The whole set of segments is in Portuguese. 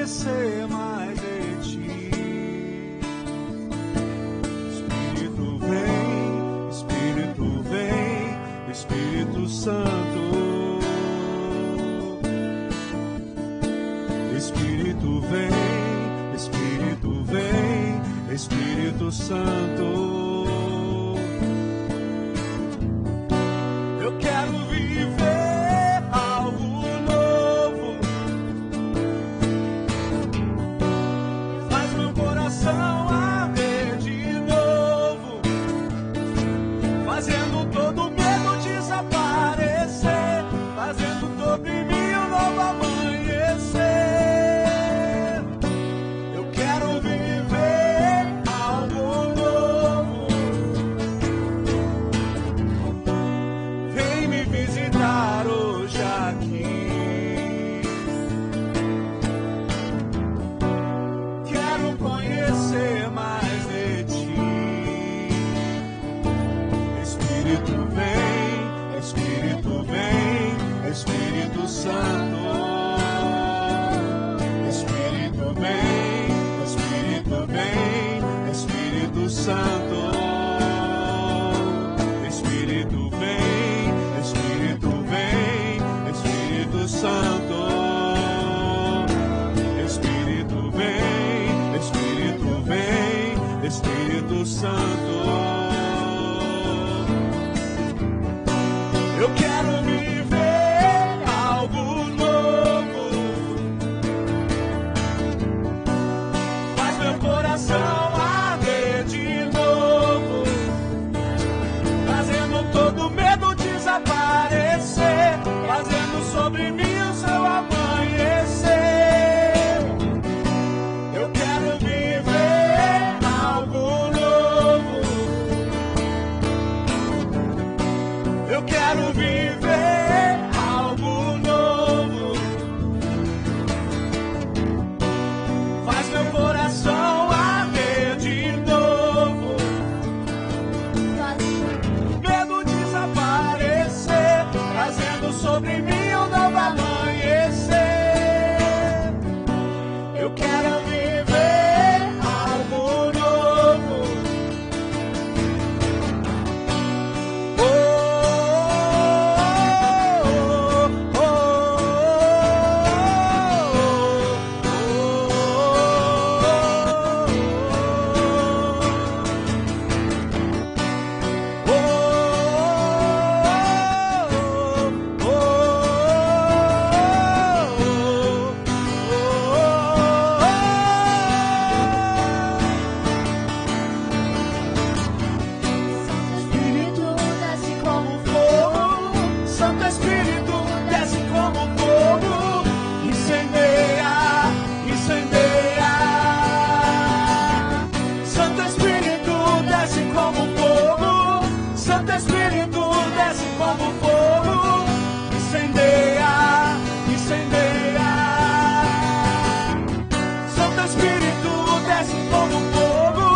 conhecer mais de ti. Espírito vem, Espírito vem, Espírito Santo. Espírito vem, Espírito vem, Espírito Santo. Eu quero viver algo novo. Faz meu coração arder de novo, fazendo todo medo desaparecer, fazendo todo em mim um novo amanhecer. Eu quero viver algo novo. Vem me visitar hoje aqui. Quero conhecer mais de ti. Espírito vem, Espírito vem, Espírito Santo. Espírito vem, Espírito vem, Espírito Santo. Espírito vem, Espírito vem, Espírito Santo. Espírito vem, Espírito vem, Espírito Santo. Eu quero viver algo novo. Faz meu coração arder de novo, fazendo todo medo desaparecer, fazendo sobre mim o seu amanhecer. Eu quero viver algo novo. Eu quero viver algo novo. Faz meu coração arder de novo, medo desaparecer, trazendo sobre mim um novo amanhecer. Eu quero viver algo novo. Oh, oh, oh, Espírito desce como fogo, Santo Espírito desce como fogo, incendeia, incendeia. Santo Espírito desce como fogo, Santo Espírito desce como fogo, incendeia, incendeia. Santo Espírito desce como fogo,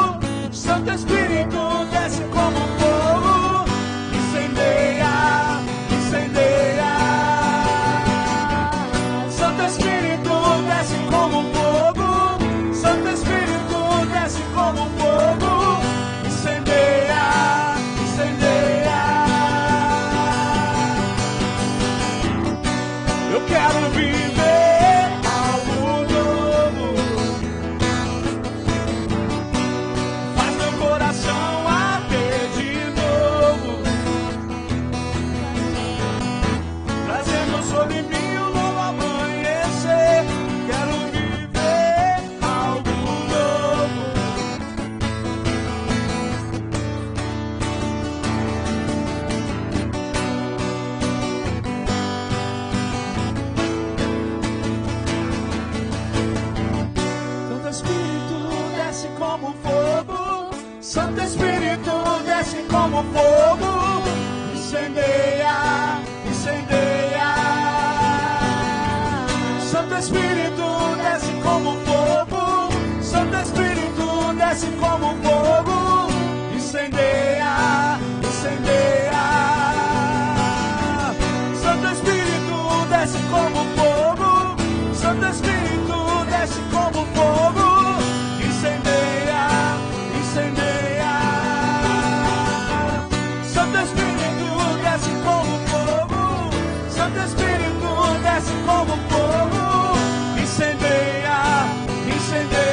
Santo Espírito desce como fogo, incendeia, incendeia. Santo Espírito desce como fogo, Santo Espírito desce como fogo, incendeia, incendeia. Eu quero viver algo novo. Faz meu coração arder de novo, trazendo sobre mim um novo amanhecer. Quero viver algo novo. Santo Espírito desce como fogo, Santo Espírito desce como fogo, incendeia, incendeia. Santo Espírito desce como fogo, Santo Espírito desce como fogo, incendeia, incendeia. Santo Espírito desce como fogo, Santo Espírito desce desce como fogo, incendeia, incendeia. Santo Espírito desce como fogo, Santo Espírito desce como fogo, incendeia, incendeia.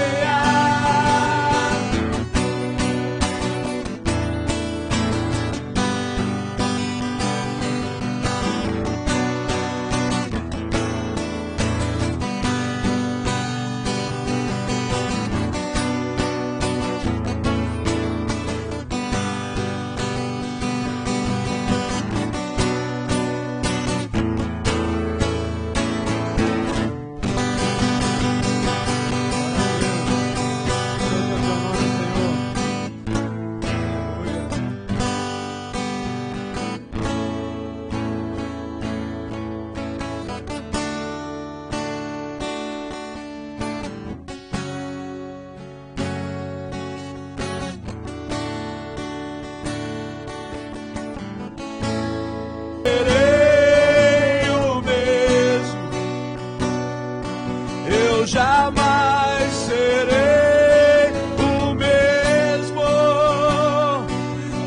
Jamais serei o mesmo,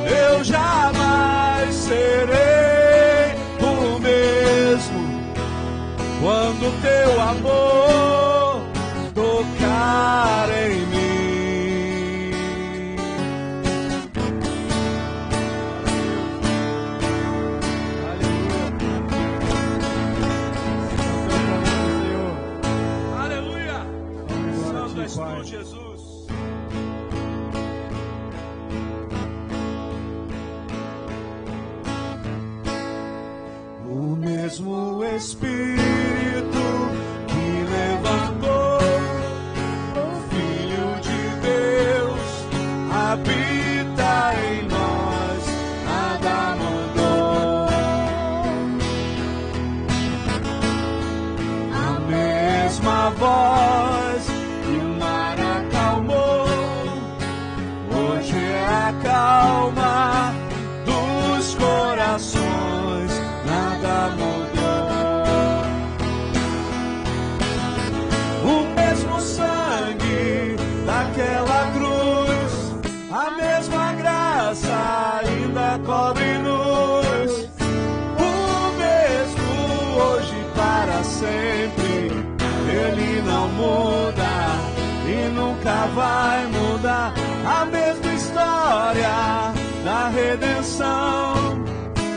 eu jamais serei o mesmo, quando teu amor tocar em mim. Aleluia. Santo és tu, Jesus. O mesmo Espírito que levantou o Filho de Deus habita em nós, nada mudou. A mesma voz que o mar acalmou, hoje é a calma dos corações, nada mudou. O mesmo sangue daquela cruz, a mesma graça ainda cobre-nos. O mesmo hoje para sempre, ele não muda e nunca vai mudar. A mesma história da redenção,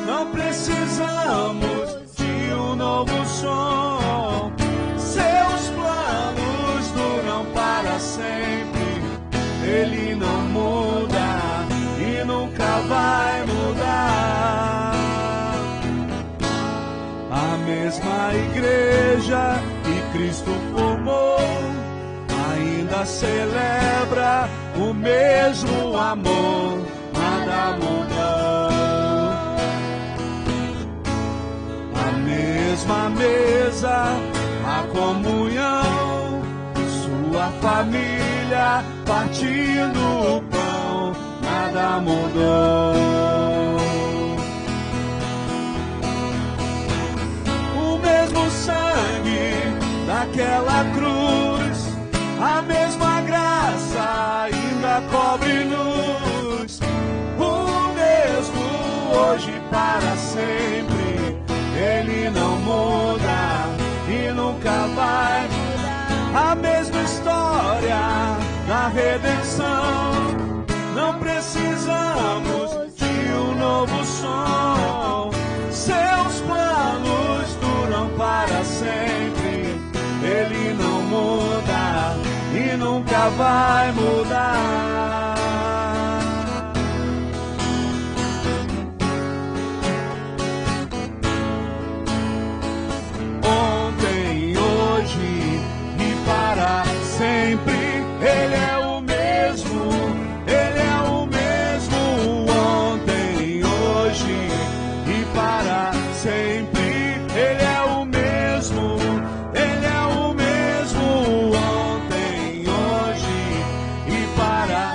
não precisamos de um novo som. Seus planos duram para sempre, ele não muda e nunca vai mudar. A mesma igreja que Cristo formou ainda celebra o mesmo amor, nada mudou. A mesma mesa, a comunhão, sua família partindo o pão, nada mudou. O mesmo sangue daquela cruz, a mesma graça ainda cobre-nos. O mesmo hoje para sempre, ele não muda e nunca vai mudar. A mesma história da redenção, não precisamos de um novo som. Seus planos duram para sempre, ele não muda e nunca vai mudar. Ontem, hoje e para sempre, ele é o mesmo, ele é o mesmo. Ontem, hoje e para sempre, ele é o mesmo, ele é o mesmo. Ontem, hoje e para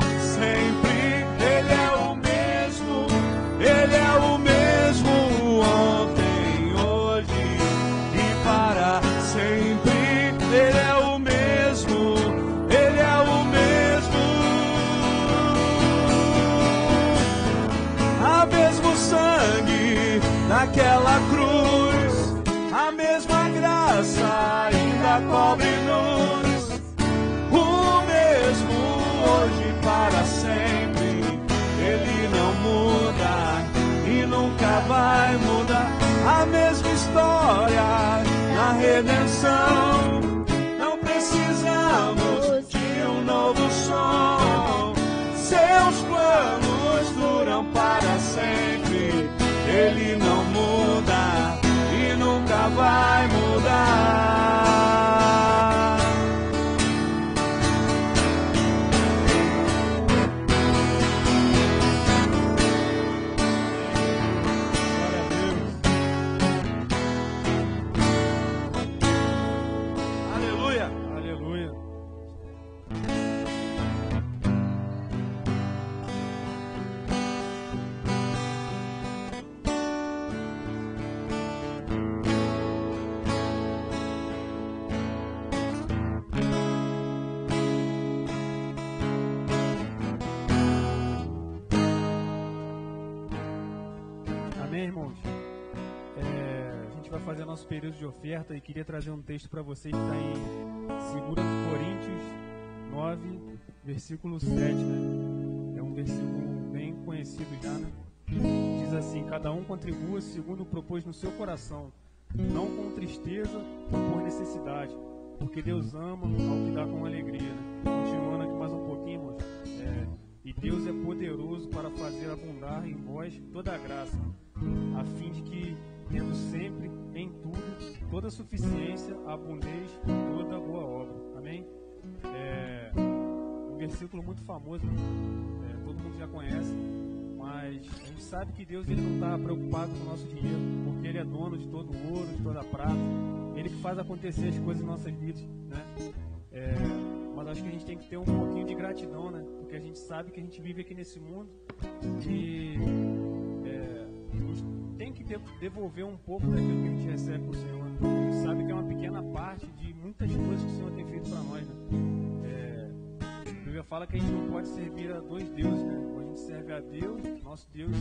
cobre-nos, o mesmo hoje para sempre. Ele não muda e nunca vai mudar. A mesma história na redenção. Não precisamos de um novo som. Seus planos duram para sempre. Ele não muda e nunca vai mudar. Aleluia, aleluia. Amém, irmãos? A gente vai fazer nosso período de oferta e queria trazer um texto para vocês que está em 2 Coríntios 9, versículo 7, né? É um versículo bem conhecido já, né? Diz assim: cada um contribua segundo propôs no seu coração, não com tristeza ou por necessidade, porque Deus ama ao que dá com alegria, né? Continuando aqui mais um pouquinho, irmãos. E Deus é poderoso para fazer abundar em vós toda a graça, a fim de que, tendo sempre, em tudo, toda suficiência, abundeis em toda boa obra. Amém? Um versículo muito famoso, todo mundo já conhece, mas a gente sabe que Deus ele não está preocupado com o nosso dinheiro, porque Ele é dono de todo o ouro, de toda a prata, Ele que faz acontecer as coisas em nossas vidas, né? Mas acho que a gente tem que ter um pouquinho de gratidão, né? Porque a gente sabe que a gente vive aqui nesse mundo e a gente tem que devolver um pouco daquilo que a gente recebe do Senhor. A gente sabe que é uma pequena parte de muitas coisas que o Senhor tem feito para nós, né? A Bíblia fala que a gente não pode servir a dois deuses, né? Ou a gente serve a Deus, nosso Deus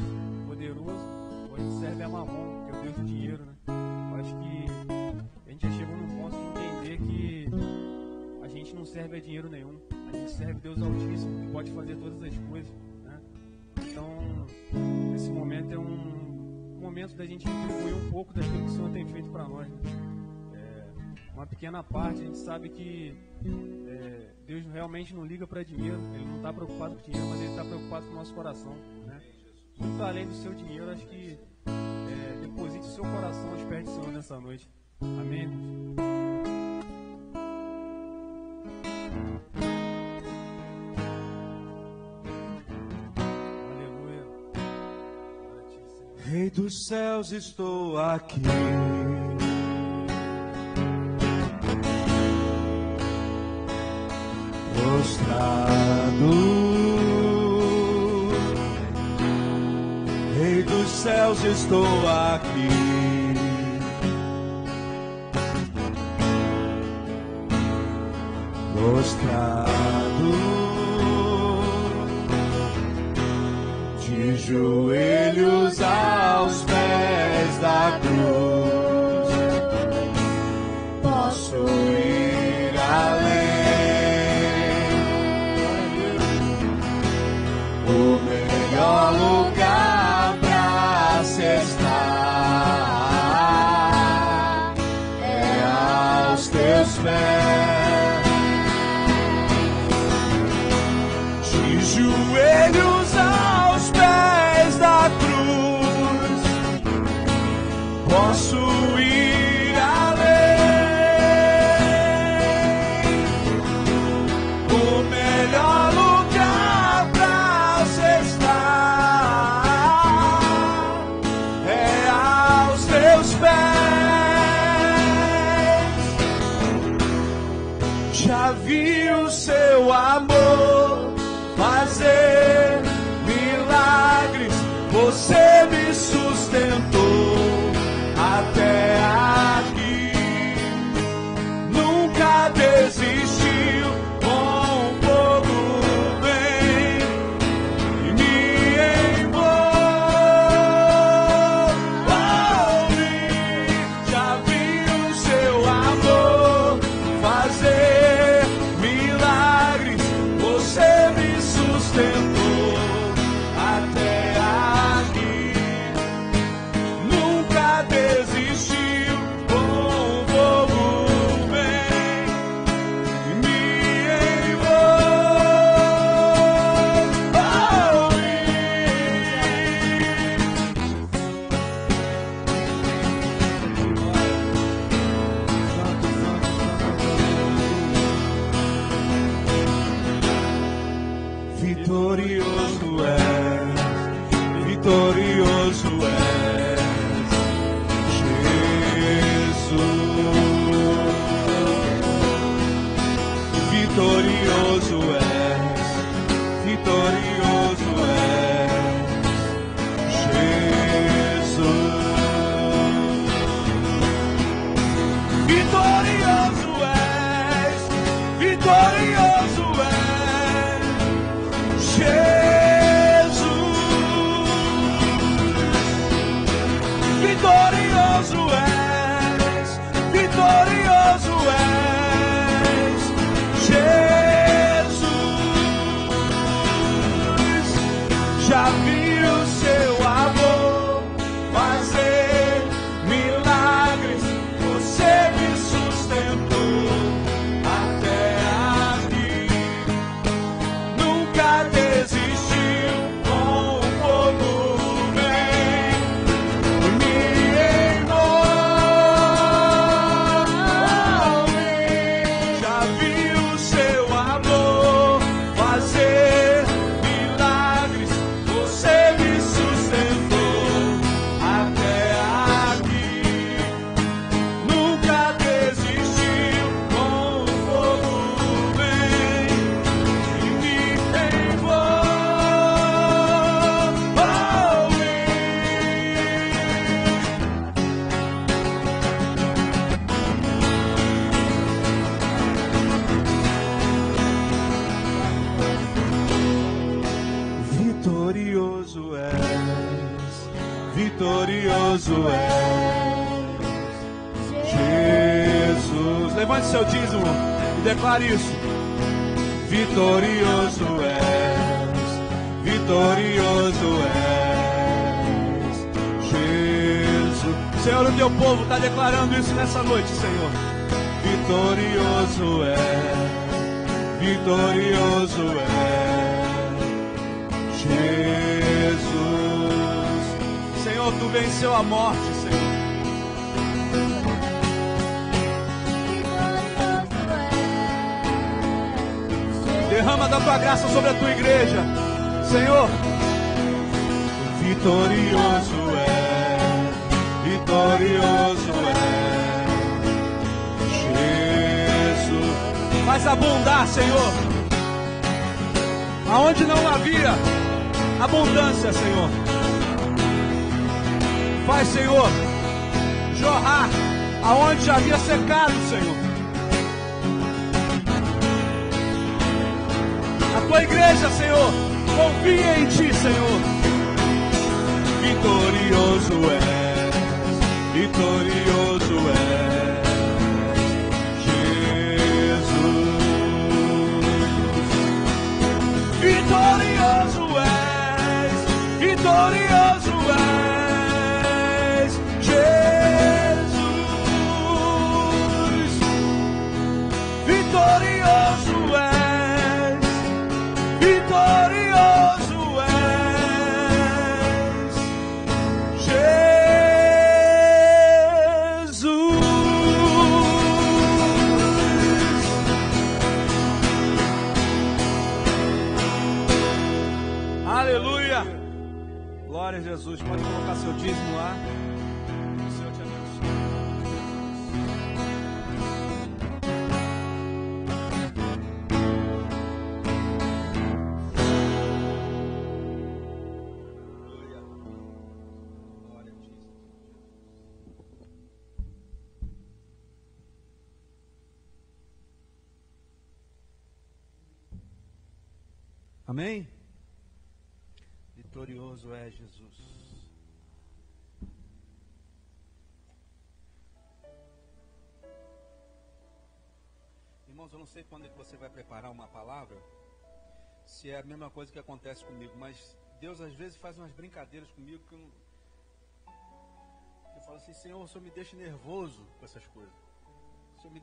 poderoso, ou a gente serve a Mamon, que é o Deus do dinheiro, né? Eu acho que a gente já chegou num ponto de entender que a gente não serve a dinheiro nenhum. A gente serve Deus Altíssimo, que pode fazer todas as coisas, né? Então, esse momento é um momento da gente retribuir um pouco daquilo que o Senhor tem feito para nós, né? Uma pequena parte. A gente sabe que Deus realmente não liga para dinheiro. Ele não está preocupado com dinheiro, mas Ele está preocupado com o nosso coração, né? Muito além do seu dinheiro, acho que deposite o seu coração aos pés do Senhor nessa noite. Amém? Aleluia. Rei dos céus, estou aqui. Prostrado, Rei dos céus, estou aqui. Prostrado, de joelhos aos pés da cruz, posso ir além. Lugar pra se estar aos teus pés, de joelhos aos pés da cruz, posso ir além. O melhor lugar pra se estar aos teus pés. Já vi o seu amor fazer milagres, você me sustentou até aqui, nunca desistiu. Com fogo vem e me envolve. Já vi o seu amor vitorioso és, vitorioso és, Jesus. Vitorioso és, vitorioso és, Jesus. Vitorioso és, vitorioso és, Jesus. Vitorioso és, vitorioso és, Jesus. Já vi o seu amor fazer milagres, você me sustentou até aqui. Nunca desistiu, com o fogo vem e me envolve. Já vi o seu amor fazer milagres, você me sustentou até aqui. Nunca desistiu, com o fogo vem e me envolve. Vitorioso és, vitorioso és, Jesus. Levante seu dízimo e declare isso. Vitorioso és, vitorioso és, Jesus. Senhor, o teu povo está declarando isso nessa noite, Senhor. Vitorioso és, vitorioso és, Jesus. Senhor, tu venceu a morte, Senhor. Derrama da tua graça sobre a tua igreja, Senhor. Vitorioso é, vitorioso é, Jesus. Faz abundar, Senhor, aonde não havia abundância, Senhor. Faz, Senhor, jorrar aonde já havia secado, Senhor. A tua igreja, Senhor, confia em ti, Senhor. Vitorioso és, vitorioso és, Jesus. Vitorioso és, vitorioso és, Jesus. Vitorioso és, vitorioso és, Jesus. Aleluia. Glória a Jesus. Pode colocar seu dízimo lá. Que o Senhor te abençoe. Glória a Jesus. Amém? Vitorioso é Jesus. Irmãos, eu não sei quando é que você vai preparar uma palavra, se é a mesma coisa que acontece comigo, mas Deus às vezes faz umas brincadeiras comigo que eu falo assim: Senhor, o Senhor me deixa nervoso com essas coisas. O Senhor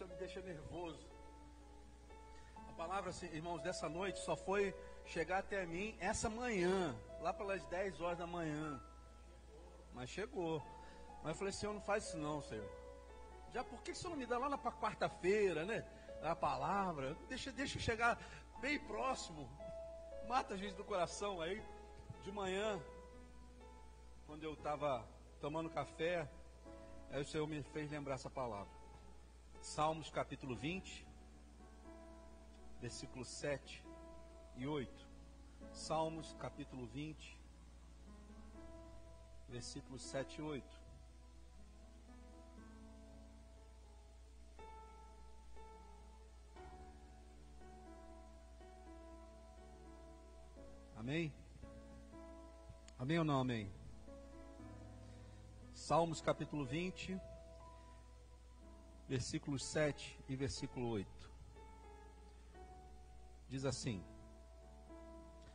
me deixa nervoso. A palavra, irmãos, dessa noite só foi chegar até mim essa manhã, lá pelas 10 horas da manhã. Mas chegou. Mas eu falei: Senhor, não faz isso não, Senhor. Já por que o Senhor não me dá lá na quarta-feira, né? A palavra, deixa chegar bem próximo. mata a gente do coração. Aí, de manhã, quando eu estava tomando café, aí o Senhor me fez lembrar essa palavra. Salmos capítulo 20, versículos 7 e 8. Salmos capítulo 20, versículos 7 e 8. Amém? Amém ou não amém? Salmos capítulo 20, versículos 7 e versículo 8. Diz assim: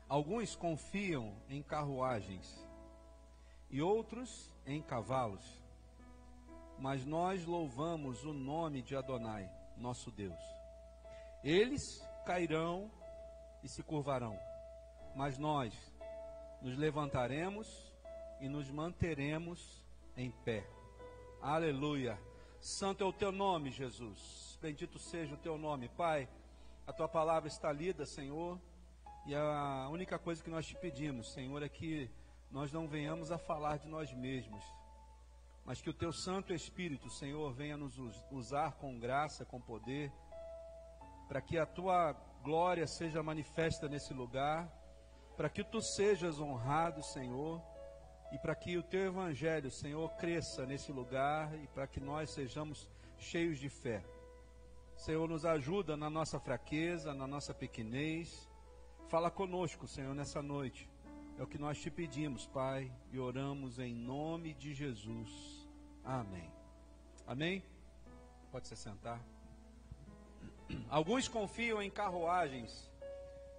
alguns confiam em carruagens e outros em cavalos, mas nós louvamos o nome de Adonai, nosso Deus. Eles cairão e se curvarão, mas nós nos levantaremos e nos manteremos em pé. Aleluia. Santo é o teu nome, Jesus. Bendito seja o teu nome, Pai. A tua palavra está lida, Senhor. E a única coisa que nós te pedimos, Senhor, é que nós não venhamos a falar de nós mesmos, mas que o teu Santo Espírito, Senhor, venha nos usar com graça, com poder, para que a tua glória seja manifesta nesse lugar, para que tu sejas honrado, Senhor, e para que o teu evangelho, Senhor, cresça nesse lugar e para que nós sejamos cheios de fé. Senhor, nos ajuda na nossa fraqueza, na nossa pequenez. Fala conosco, Senhor, nessa noite. É o que nós te pedimos, Pai, e oramos em nome de Jesus. Amém. Amém? Pode se sentar. Alguns confiam em carruagens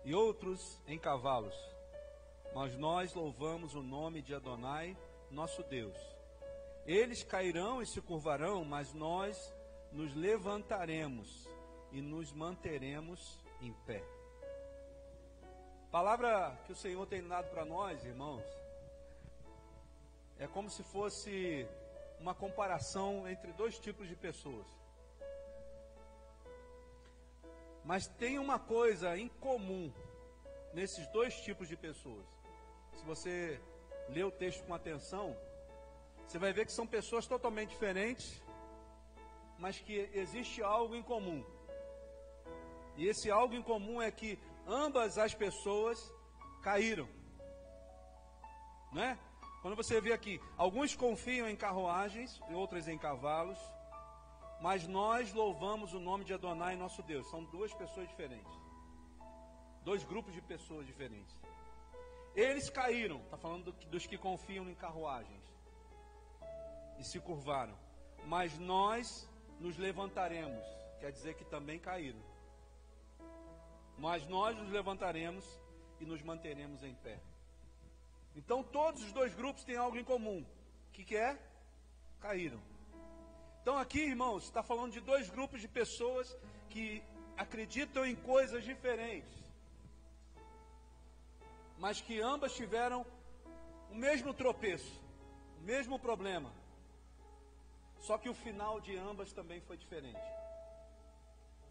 e outros em cavalos, mas nós louvamos o nome de Adonai, nosso Deus. Eles cairão e se curvarão, mas nós nos levantaremos e nos manteremos em pé. Palavra que o Senhor tem dado para nós, irmãos, é como se fosse uma comparação entre dois tipos de pessoas. Mas tem uma coisa em comum nesses dois tipos de pessoas. Se você ler o texto com atenção, você vai ver que são pessoas totalmente diferentes, mas que existe algo em comum. E esse algo em comum é que ambas as pessoas caíram. Não é? Quando você vê aqui, alguns confiam em carruagens e outros em cavalos, mas nós louvamos o nome de Adonai, nosso Deus. São duas pessoas diferentes. Dois grupos de pessoas diferentes. Eles caíram, está falando dos que confiam em carruagens e se curvaram. Mas nós nos levantaremos, quer dizer que também caíram. Mas nós nos levantaremos e nos manteremos em pé. Então todos os dois grupos têm algo em comum. O que é? Caíram. Então aqui, irmãos, está falando de dois grupos de pessoas que acreditam em coisas diferentes, mas que ambas tiveram o mesmo tropeço, o mesmo problema. Só que o final de ambas também foi diferente.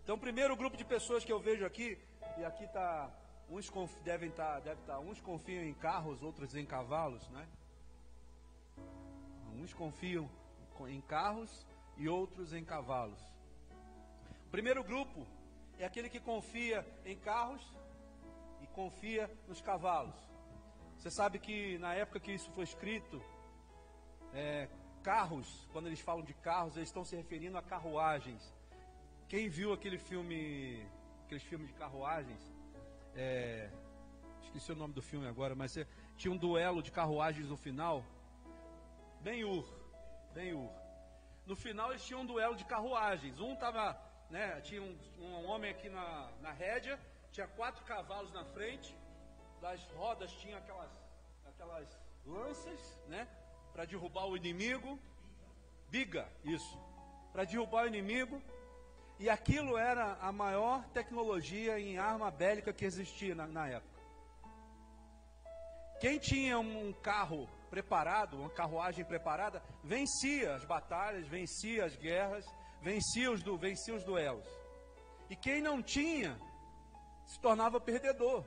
Então, o primeiro grupo de pessoas que eu vejo aqui, e aqui está, deve estar, uns confiam em carros, outros em cavalos, né? Uns confiam em carros e outros em cavalos. O primeiro grupo é aquele que confia em carros e confia nos cavalos. Você sabe que na época que isso foi escrito, carros, quando eles falam de carros, eles estão se referindo a carruagens. Quem viu aqueles filmes de carruagens, esqueci o nome do filme agora, mas tinha um duelo de carruagens no final. Ben-Hur. No final eles tinham um duelo de carruagens. Um estava, tinha um homem aqui na rédea, tinha 4 cavalos na frente, das rodas tinha aquelas lanças, para derrubar o inimigo. Biga, isso. Para derrubar o inimigo. E aquilo era a maior tecnologia em arma bélica que existia na época. Quem tinha um carro preparado, uma carruagem preparada, vencia as batalhas, vencia as guerras, vencia os duelos. E quem não tinha, se tornava perdedor.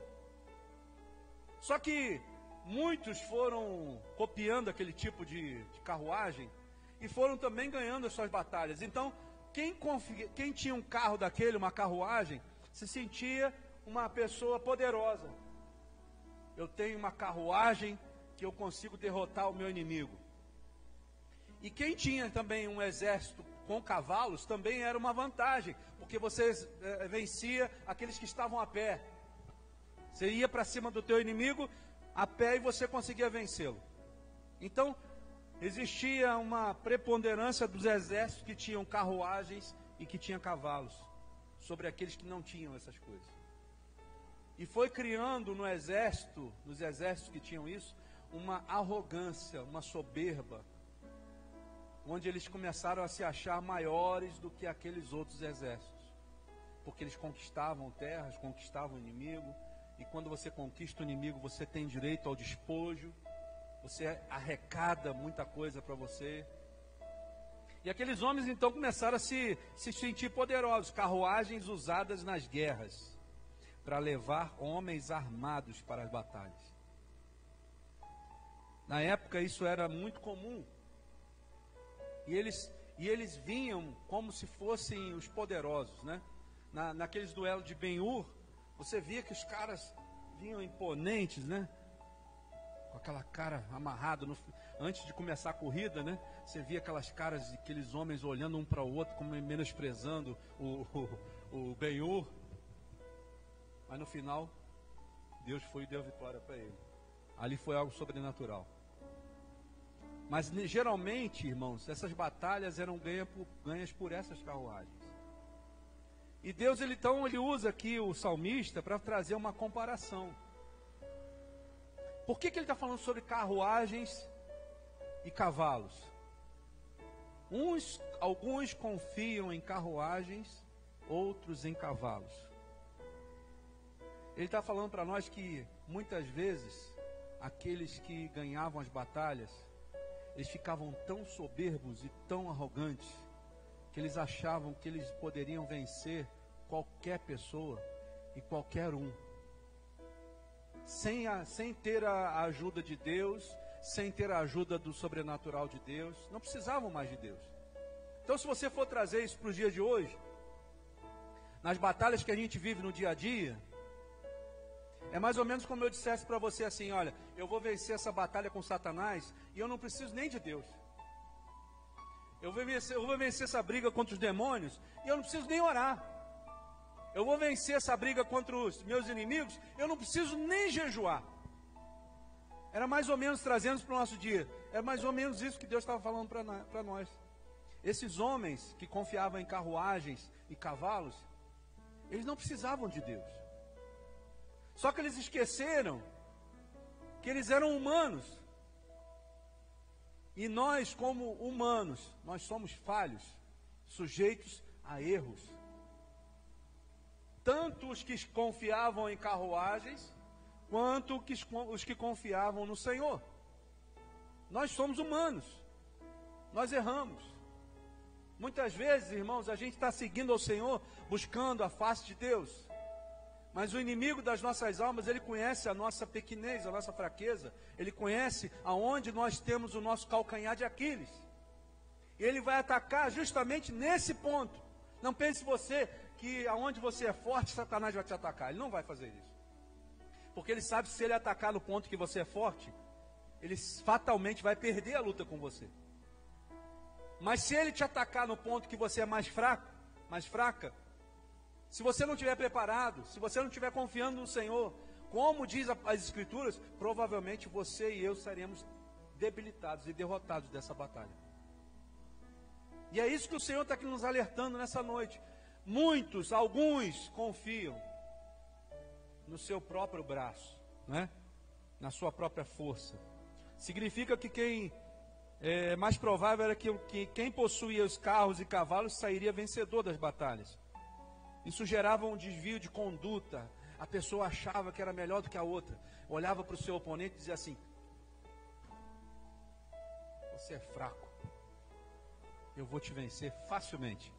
Só que muitos foram copiando aquele tipo de carruagem e foram também ganhando as suas batalhas. Então, quem tinha um carro daquele, uma carruagem, se sentia uma pessoa poderosa. Eu tenho uma carruagem que eu consigo derrotar o meu inimigo. E quem tinha também um exército com cavalos também era uma vantagem, porque você vencia aqueles que estavam a pé. Você ia para cima do teu inimigo a pé e você conseguia vencê-lo. Então, existia uma preponderância dos exércitos que tinham carruagens e que tinham cavalos, sobre aqueles que não tinham essas coisas. E foi criando nos exércitos que tinham isso, uma arrogância, uma soberba, onde eles começaram a se achar maiores do que aqueles outros exércitos, porque eles conquistavam terras, conquistavam o inimigo, e quando você conquista o inimigo, você tem direito ao despojo, você arrecada muita coisa para você. E aqueles homens então começaram a se sentir poderosos, carruagens usadas nas guerras, para levar homens armados para as batalhas. Na época isso era muito comum. E eles vinham como se fossem os poderosos, né? Naqueles duelos de Ben-Hur, você via que os caras vinham imponentes, né? Com aquela cara amarrada. Antes de começar a corrida, né? Você via aquelas caras de aqueles homens olhando um para o outro, como menosprezando o Ben-Hur. Mas no final, Deus foi e deu vitória para ele. Ali foi algo sobrenatural. Mas geralmente, irmãos, essas batalhas eram ganhas por essas carruagens. E Deus, ele usa aqui o salmista para trazer uma comparação. Por que ele está falando sobre carruagens e cavalos? Alguns confiam em carruagens, outros em cavalos. Ele está falando para nós que muitas vezes aqueles que ganhavam as batalhas, eles ficavam tão soberbos e tão arrogantes que eles achavam que eles poderiam vencer qualquer pessoa e qualquer um, sem ter a ajuda de Deus, sem ter a ajuda do sobrenatural de Deus. Não precisavam mais de Deus. Então, se você for trazer isso para os dias de hoje, nas batalhas que a gente vive no dia a dia, é mais ou menos como eu dissesse para você assim: olha, eu vou vencer essa batalha com Satanás e eu não preciso nem de Deus. Eu vou vencer essa briga contra os demônios e eu não preciso nem orar. Eu vou vencer essa briga contra os meus inimigos, eu não preciso nem jejuar. Era mais ou menos trazendo para o nosso dia. Era mais ou menos isso que Deus estava falando para nós. Esses homens que confiavam em carruagens e cavalos, eles não precisavam de Deus. Só que eles esqueceram que eles eram humanos. E nós, como humanos, nós somos falhos, sujeitos a erros. Tanto os que confiavam em carruagens, quanto os que confiavam no Senhor. Nós somos humanos, nós erramos. Muitas vezes, irmãos, a gente está seguindo ao Senhor, buscando a face de Deus. Mas o inimigo das nossas almas, ele conhece a nossa pequenez, a nossa fraqueza. Ele conhece aonde nós temos o nosso calcanhar de Aquiles. E ele vai atacar justamente nesse ponto. Não pense você que aonde você é forte, Satanás vai te atacar. Ele não vai fazer isso. Porque ele sabe que se ele atacar no ponto que você é forte, ele fatalmente vai perder a luta com você. Mas se ele te atacar no ponto que você é mais fraca, se você não estiver preparado, se você não estiver confiando no Senhor, como diz as Escrituras, provavelmente você e eu seremos debilitados e derrotados dessa batalha. E é isso que o Senhor está aqui nos alertando nessa noite. Alguns confiam no seu próprio braço, né? Na sua própria força. Significa que mais provável era que quem possuía os carros e cavalos sairia vencedor das batalhas. Isso gerava um desvio de conduta. A pessoa achava que era melhor do que a outra. Olhava para o seu oponente e dizia assim: você é fraco, eu vou te vencer facilmente.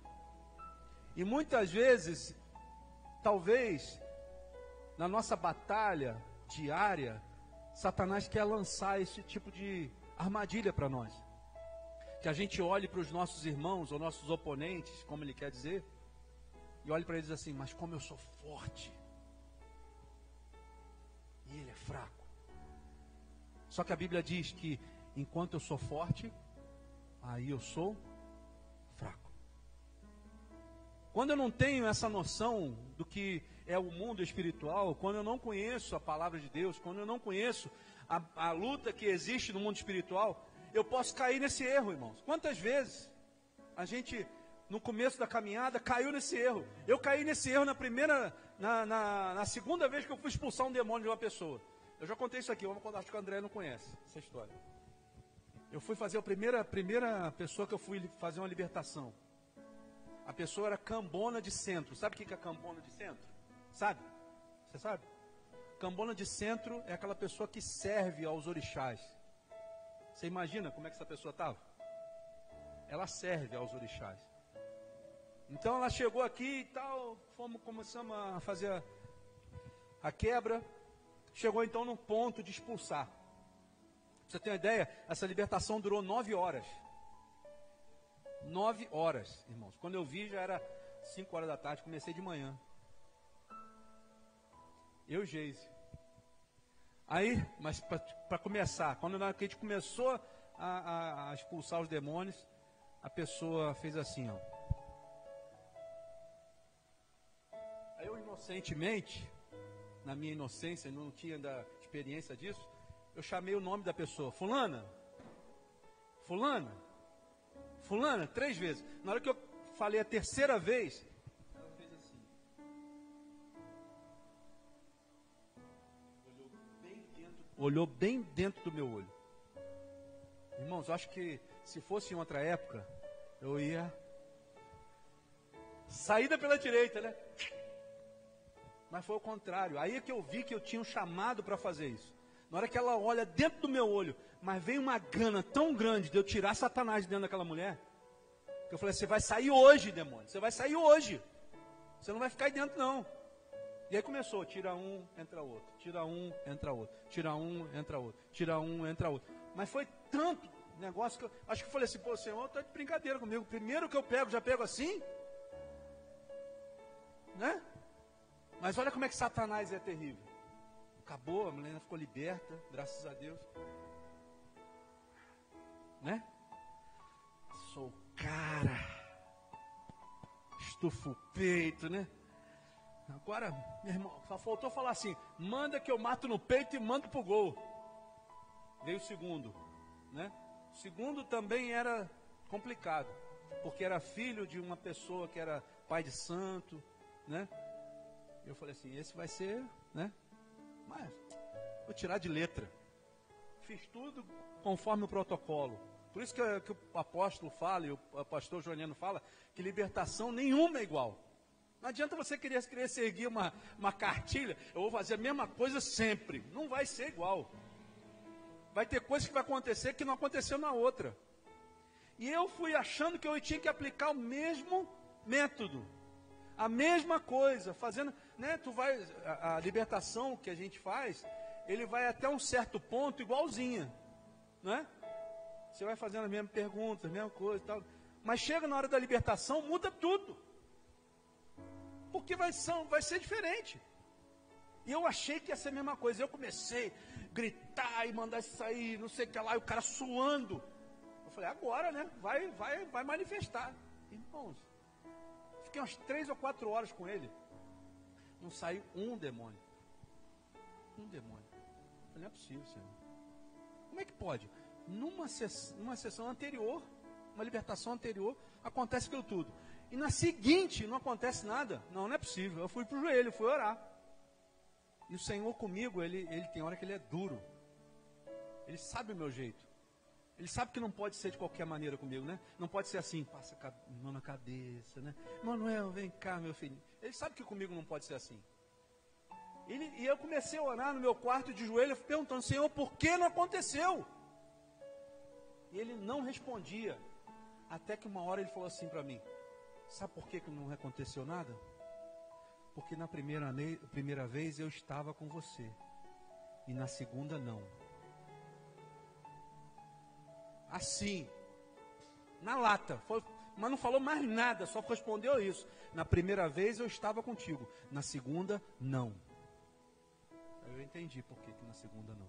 E muitas vezes, talvez, na nossa batalha diária, Satanás quer lançar esse tipo de armadilha para nós. Que a gente olhe para os nossos irmãos ou nossos oponentes, como ele quer dizer, e olhe para eles assim, mas como eu sou forte, e ele é fraco. Só que a Bíblia diz que enquanto eu sou forte, aí eu sou fraco. Quando eu não tenho essa noção do que é o mundo espiritual, quando eu não conheço a palavra de Deus, quando eu não conheço a luta que existe no mundo espiritual, eu posso cair nesse erro, irmãos. Quantas vezes a gente, no começo da caminhada, caiu nesse erro? Eu caí nesse erro na segunda vez que eu fui expulsar um demônio de uma pessoa. Eu já contei isso aqui, acho que o André não conhece essa história. Eu fui fazer a primeira pessoa que eu fui fazer uma libertação. A pessoa era cambona de centro. Sabe o que é cambona de centro? Sabe? Você sabe? Cambona de centro é aquela pessoa que serve aos orixás. Você imagina como é que essa pessoa estava? Ela serve aos orixás. Então ela chegou aqui e tal, começamos a fazer a quebra. Chegou então no ponto de expulsar. Pra você ter uma ideia, essa libertação durou 9 horas. 9 horas, irmãos. Quando eu vi já era 5 horas da tarde, comecei de manhã. Eu e Geise. Aí, mas para começar, quando a gente começou a expulsar os demônios, a pessoa fez assim, ó. Aí eu inocentemente, na minha inocência, não tinha da experiência disso, eu chamei o nome da pessoa, fulana, fulana, fulana, 3 vezes. Na hora que eu falei a terceira vez, ela fez assim. Olhou bem dentro do meu olho. Irmãos, eu acho que se fosse em outra época, eu ia saída pela direita, né? Mas foi o contrário. Aí é que eu vi que eu tinha um chamado para fazer isso. Na hora que ela olha dentro do meu olho, mas veio uma gana tão grande de eu tirar Satanás de dentro daquela mulher, que eu falei, você vai sair hoje, demônio. Você vai sair hoje. Você não vai ficar aí dentro, não. E aí começou, tira um, entra outro. Tira um, entra outro. Tira um, entra outro. Tira um, entra outro. Mas foi tanto negócio que eu acho que eu falei assim, pô, Senhor, tá de brincadeira comigo. Primeiro que eu pego, já pego assim? Né? Mas olha como é que Satanás é terrível. Acabou, a mulher ficou liberta, graças a Deus. Né? Sou cara. Estufa o peito, né? Agora, meu irmão, só faltou falar assim, manda que eu mato no peito e mando pro gol. Veio o segundo, né? O segundo também era complicado, porque era filho de uma pessoa que era pai de santo, né? Eu falei assim, esse vai ser, né? Mas vou tirar de letra. Fiz tudo conforme o protocolo. Por isso que o apóstolo fala, e o pastor Joaniano fala, que libertação nenhuma é igual. Não adianta você querer seguir uma cartilha, eu vou fazer a mesma coisa sempre. Não vai ser igual. Vai ter coisas que vai acontecer que não aconteceu na outra. E eu fui achando que eu tinha que aplicar o mesmo método. A mesma coisa, fazendo, né? A libertação que a gente faz, ele vai até um certo ponto igualzinha, né? Você vai fazendo as mesmas perguntas, a mesma coisa e tal. Mas chega na hora da libertação, muda tudo. Porque vai ser diferente. E eu achei que ia ser a mesma coisa. Eu comecei a gritar e mandar isso sair, não sei o que lá, e o cara suando. Eu falei, agora, né? Vai manifestar. Irmãos, fiquei umas 3 ou 4 horas com ele. Não saiu um demônio. Um demônio. Eu falei, não é possível, Senhor. Como é que pode? Numa sessão anterior, uma libertação anterior, acontece aquilo tudo. E na seguinte não acontece nada. Não é possível. Eu fui para o joelho, fui orar. E o Senhor comigo, ele tem hora que ele é duro. Ele sabe o meu jeito. Ele sabe que não pode ser de qualquer maneira comigo, né? Não pode ser assim, passa a mão na cabeça, né? Manuel, vem cá, meu filho. Ele sabe que comigo não pode ser assim. E eu comecei a orar no meu quarto de joelho, perguntando, Senhor, por que não aconteceu? E ele não respondia. Até que uma hora ele falou assim para mim, sabe por que não aconteceu nada? Porque na primeira vez eu estava com você. e na segunda não. Assim, na lata, mas não falou mais nada, só respondeu isso. Na primeira vez eu estava contigo, na segunda não. Aí eu entendi por que na segunda não.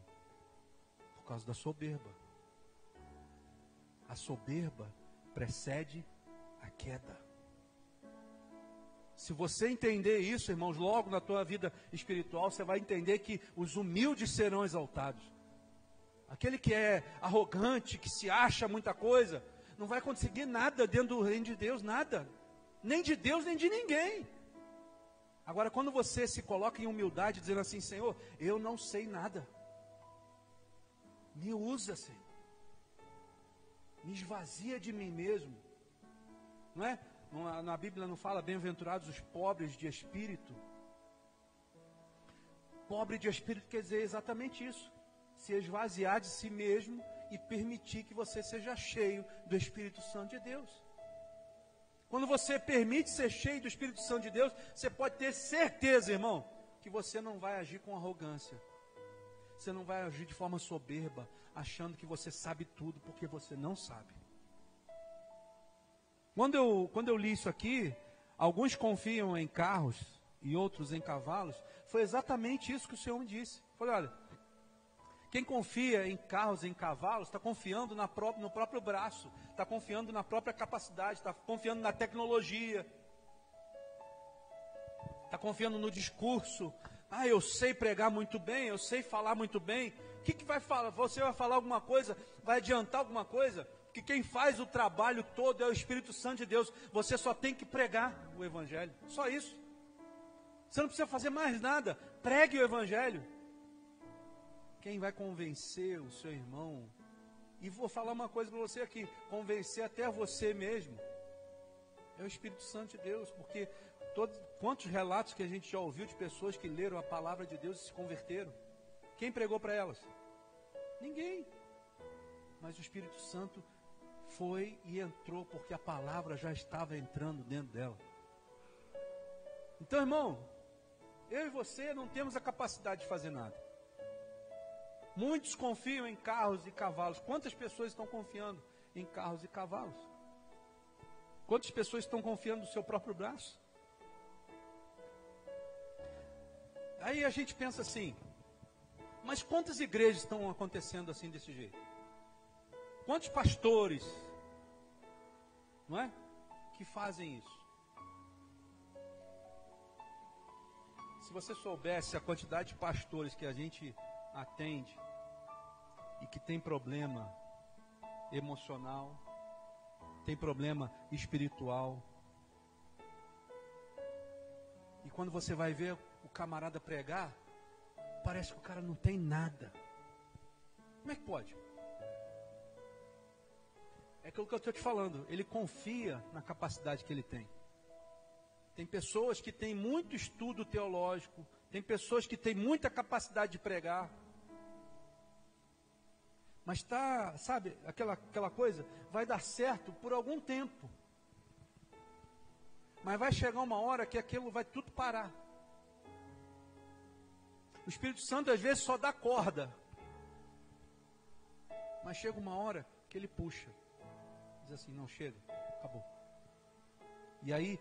Por causa da soberba. A soberba precede a queda. Se você entender isso, irmãos, logo na tua vida espiritual, você vai entender que os humildes serão exaltados. Aquele que é arrogante, que se acha muita coisa, não vai conseguir nada dentro do reino de Deus, nada. Nem de Deus, nem de ninguém. Agora, quando você se coloca em humildade, dizendo assim, Senhor, eu não sei nada. Me usa, Senhor. Me esvazia de mim mesmo. Não é? Na Bíblia não fala bem-aventurados os pobres de espírito. Pobre de espírito quer dizer exatamente isso. Se esvaziar de si mesmo e permitir que você seja cheio do Espírito Santo de Deus. Quando você permite ser cheio do Espírito Santo de Deus, você pode ter certeza, irmão, que você não vai agir com arrogância. Você não vai agir de forma soberba, achando que você sabe tudo, porque você não sabe. Quando eu li isso aqui, alguns confiam em carros e outros em cavalos. Foi exatamente isso que o Senhor me disse. Falei, olha, quem confia em carros e em cavalos está confiando no próprio braço, está confiando na própria capacidade, está confiando na tecnologia, está confiando no discurso. Ah, eu sei pregar muito bem, eu sei falar muito bem. O que vai falar? Você vai falar alguma coisa? Vai adiantar alguma coisa? Que quem faz o trabalho todo é o Espírito Santo de Deus. Você só tem que pregar o Evangelho. Só isso. Você não precisa fazer mais nada. Pregue o Evangelho. Quem vai convencer o seu irmão? E vou falar uma coisa para você aqui. Convencer até você mesmo. É o Espírito Santo de Deus. Porque quantos relatos que a gente já ouviu de pessoas que leram a palavra de Deus e se converteram? Quem pregou para elas? Ninguém. Mas o Espírito Santo foi e entrou, porque a palavra já estava entrando dentro dela. Então, irmão, eu e você não temos a capacidade de fazer nada. Muitos confiam em carros e cavalos. Quantas pessoas estão confiando em carros e cavalos? Quantas pessoas estão confiando no seu próprio braço? Aí a gente pensa assim, mas quantas igrejas estão acontecendo assim desse jeito? Quantos pastores, não é, que fazem isso? Se você soubesse a quantidade de pastores que a gente atende e que tem problema emocional, tem problema espiritual, e quando você vai ver o camarada pregar, parece que o cara não tem nada. Como é que pode? É aquilo que eu estou te falando, ele confia na capacidade que ele tem. Tem pessoas que têm muito estudo teológico, tem pessoas que têm muita capacidade de pregar. Mas tá, sabe, aquela coisa, vai dar certo por algum tempo. Mas vai chegar uma hora que aquilo vai tudo parar. O Espírito Santo às vezes só dá corda. Mas chega uma hora que ele puxa. Diz assim, não, chega, acabou. E aí,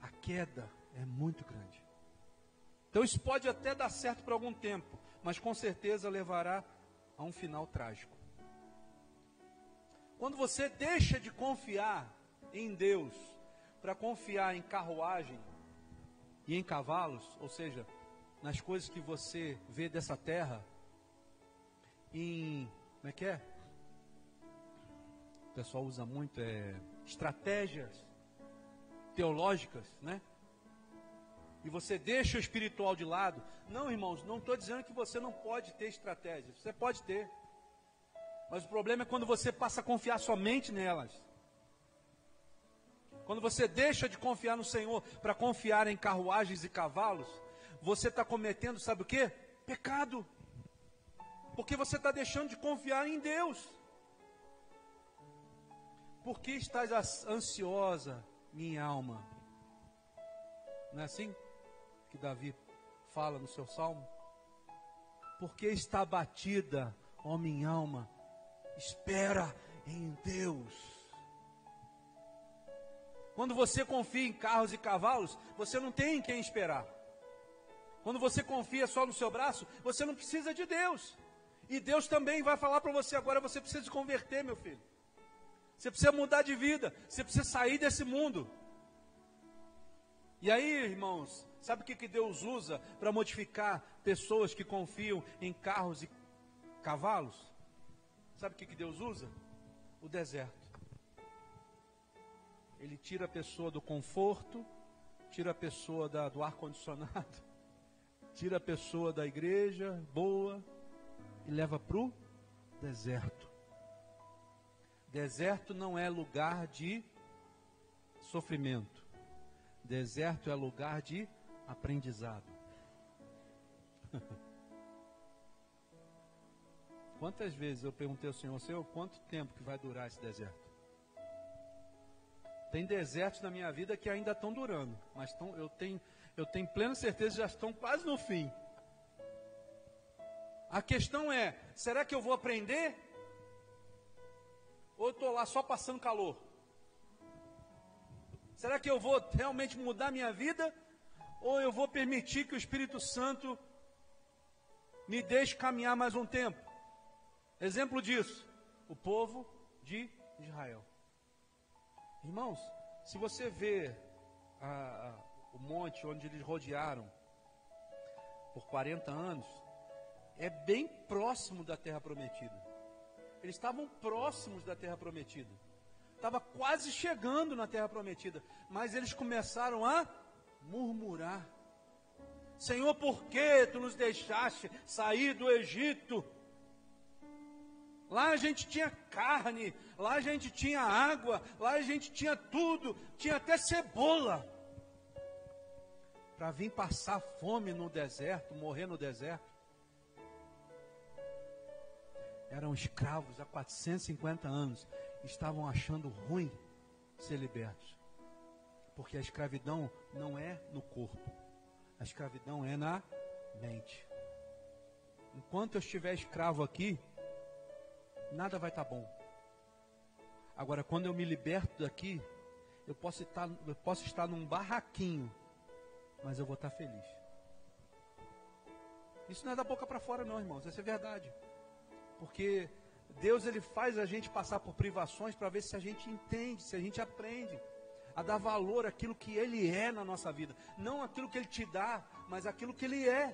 a queda é muito grande. Então isso pode até dar certo por algum tempo, mas com certeza levará a um final trágico. Quando você deixa de confiar em Deus para confiar em carruagem e em cavalos, ou seja, nas coisas que você vê dessa terra, em, como é que é? O pessoal usa muito, estratégias teológicas, né? E você deixa o espiritual de lado. Não, irmãos, não estou dizendo que você não pode ter estratégias. Você pode ter. Mas o problema é quando você passa a confiar somente nelas. Quando você deixa de confiar no Senhor para confiar em carruagens e cavalos, você está cometendo, sabe o quê? Pecado. Porque você está deixando de confiar em Deus. Por que estás ansiosa, minha alma? Não é assim que Davi fala no seu salmo? porque está abatida, ó minha alma, espera em Deus. Quando você confia em carros e cavalos, você não tem em quem esperar. Quando você confia só no seu braço, você não precisa de Deus. E Deus também vai falar para você agora, você precisa se converter, meu filho. Você precisa mudar de vida, você precisa sair desse mundo. E aí, irmãos, sabe o que Deus usa para modificar pessoas que confiam em carros e cavalos? Sabe o que Deus usa? O deserto. Ele tira a pessoa do conforto, tira a pessoa do ar-condicionado, tira a pessoa da igreja boa e leva para o deserto. Deserto não é lugar de sofrimento. Deserto é lugar de aprendizado. Quantas vezes eu perguntei ao Senhor, quanto tempo que vai durar esse deserto? Tem desertos na minha vida que ainda estão durando, mas eu tenho plena certeza que já estão quase no fim. A questão é, será que eu vou aprender? Ou eu estou lá só passando calor? Será que eu vou realmente mudar minha vida? Ou eu vou permitir que o Espírito Santo me deixe caminhar mais um tempo? Exemplo disso, o povo de Israel. Irmãos, se você vê o monte onde eles rodearam por 40 anos, é bem próximo da terra prometida. Eles estavam próximos da terra prometida. Estava quase chegando na terra prometida. Mas eles começaram a murmurar. Senhor, por que tu nos deixaste sair do Egito? Lá a gente tinha carne, lá a gente tinha água, lá a gente tinha tudo, tinha até cebola. Para vir passar fome no deserto, morrer no deserto. Eram escravos há 450 anos, estavam achando ruim ser libertos. Porque a escravidão não é no corpo, a escravidão é na mente. Enquanto eu estiver escravo aqui, nada vai estar bom. Agora, quando eu me liberto daqui, eu posso estar num barraquinho, mas eu vou estar feliz. Isso não é da boca para fora não, irmãos, isso é verdade. Porque Deus, ele faz a gente passar por privações para ver se a gente entende, se a gente aprende a dar valor àquilo que Ele é na nossa vida. Não aquilo que Ele te dá, mas aquilo que Ele é.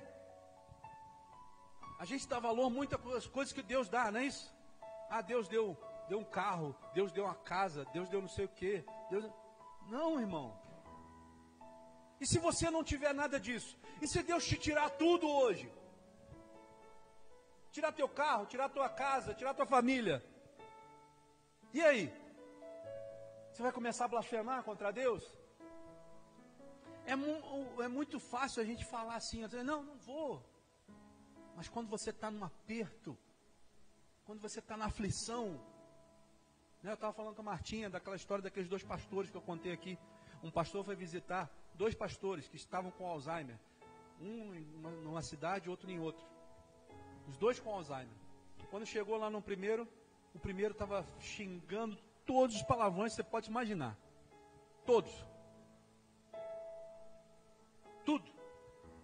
A gente dá valor muito às coisas que Deus dá, não é isso? Ah, Deus deu um carro, Deus deu uma casa, Deus deu não sei o quê. Não, irmão. E se você não tiver nada disso? E se Deus te tirar tudo hoje? Tirar teu carro, tirar tua casa, tirar tua família. E aí? Você vai começar a blasfemar contra Deus? É muito fácil a gente falar assim, não vou. Mas quando você está num aperto, quando você está na aflição, né, eu estava falando com a Martinha daquela história daqueles 2 pastores que eu contei aqui. Um pastor foi visitar 2 pastores que estavam com Alzheimer. Um numa cidade e outro em outra. Os 2 com Alzheimer. Quando chegou lá no primeiro, o primeiro estava xingando todos os palavrões que você pode imaginar. Todos. Tudo.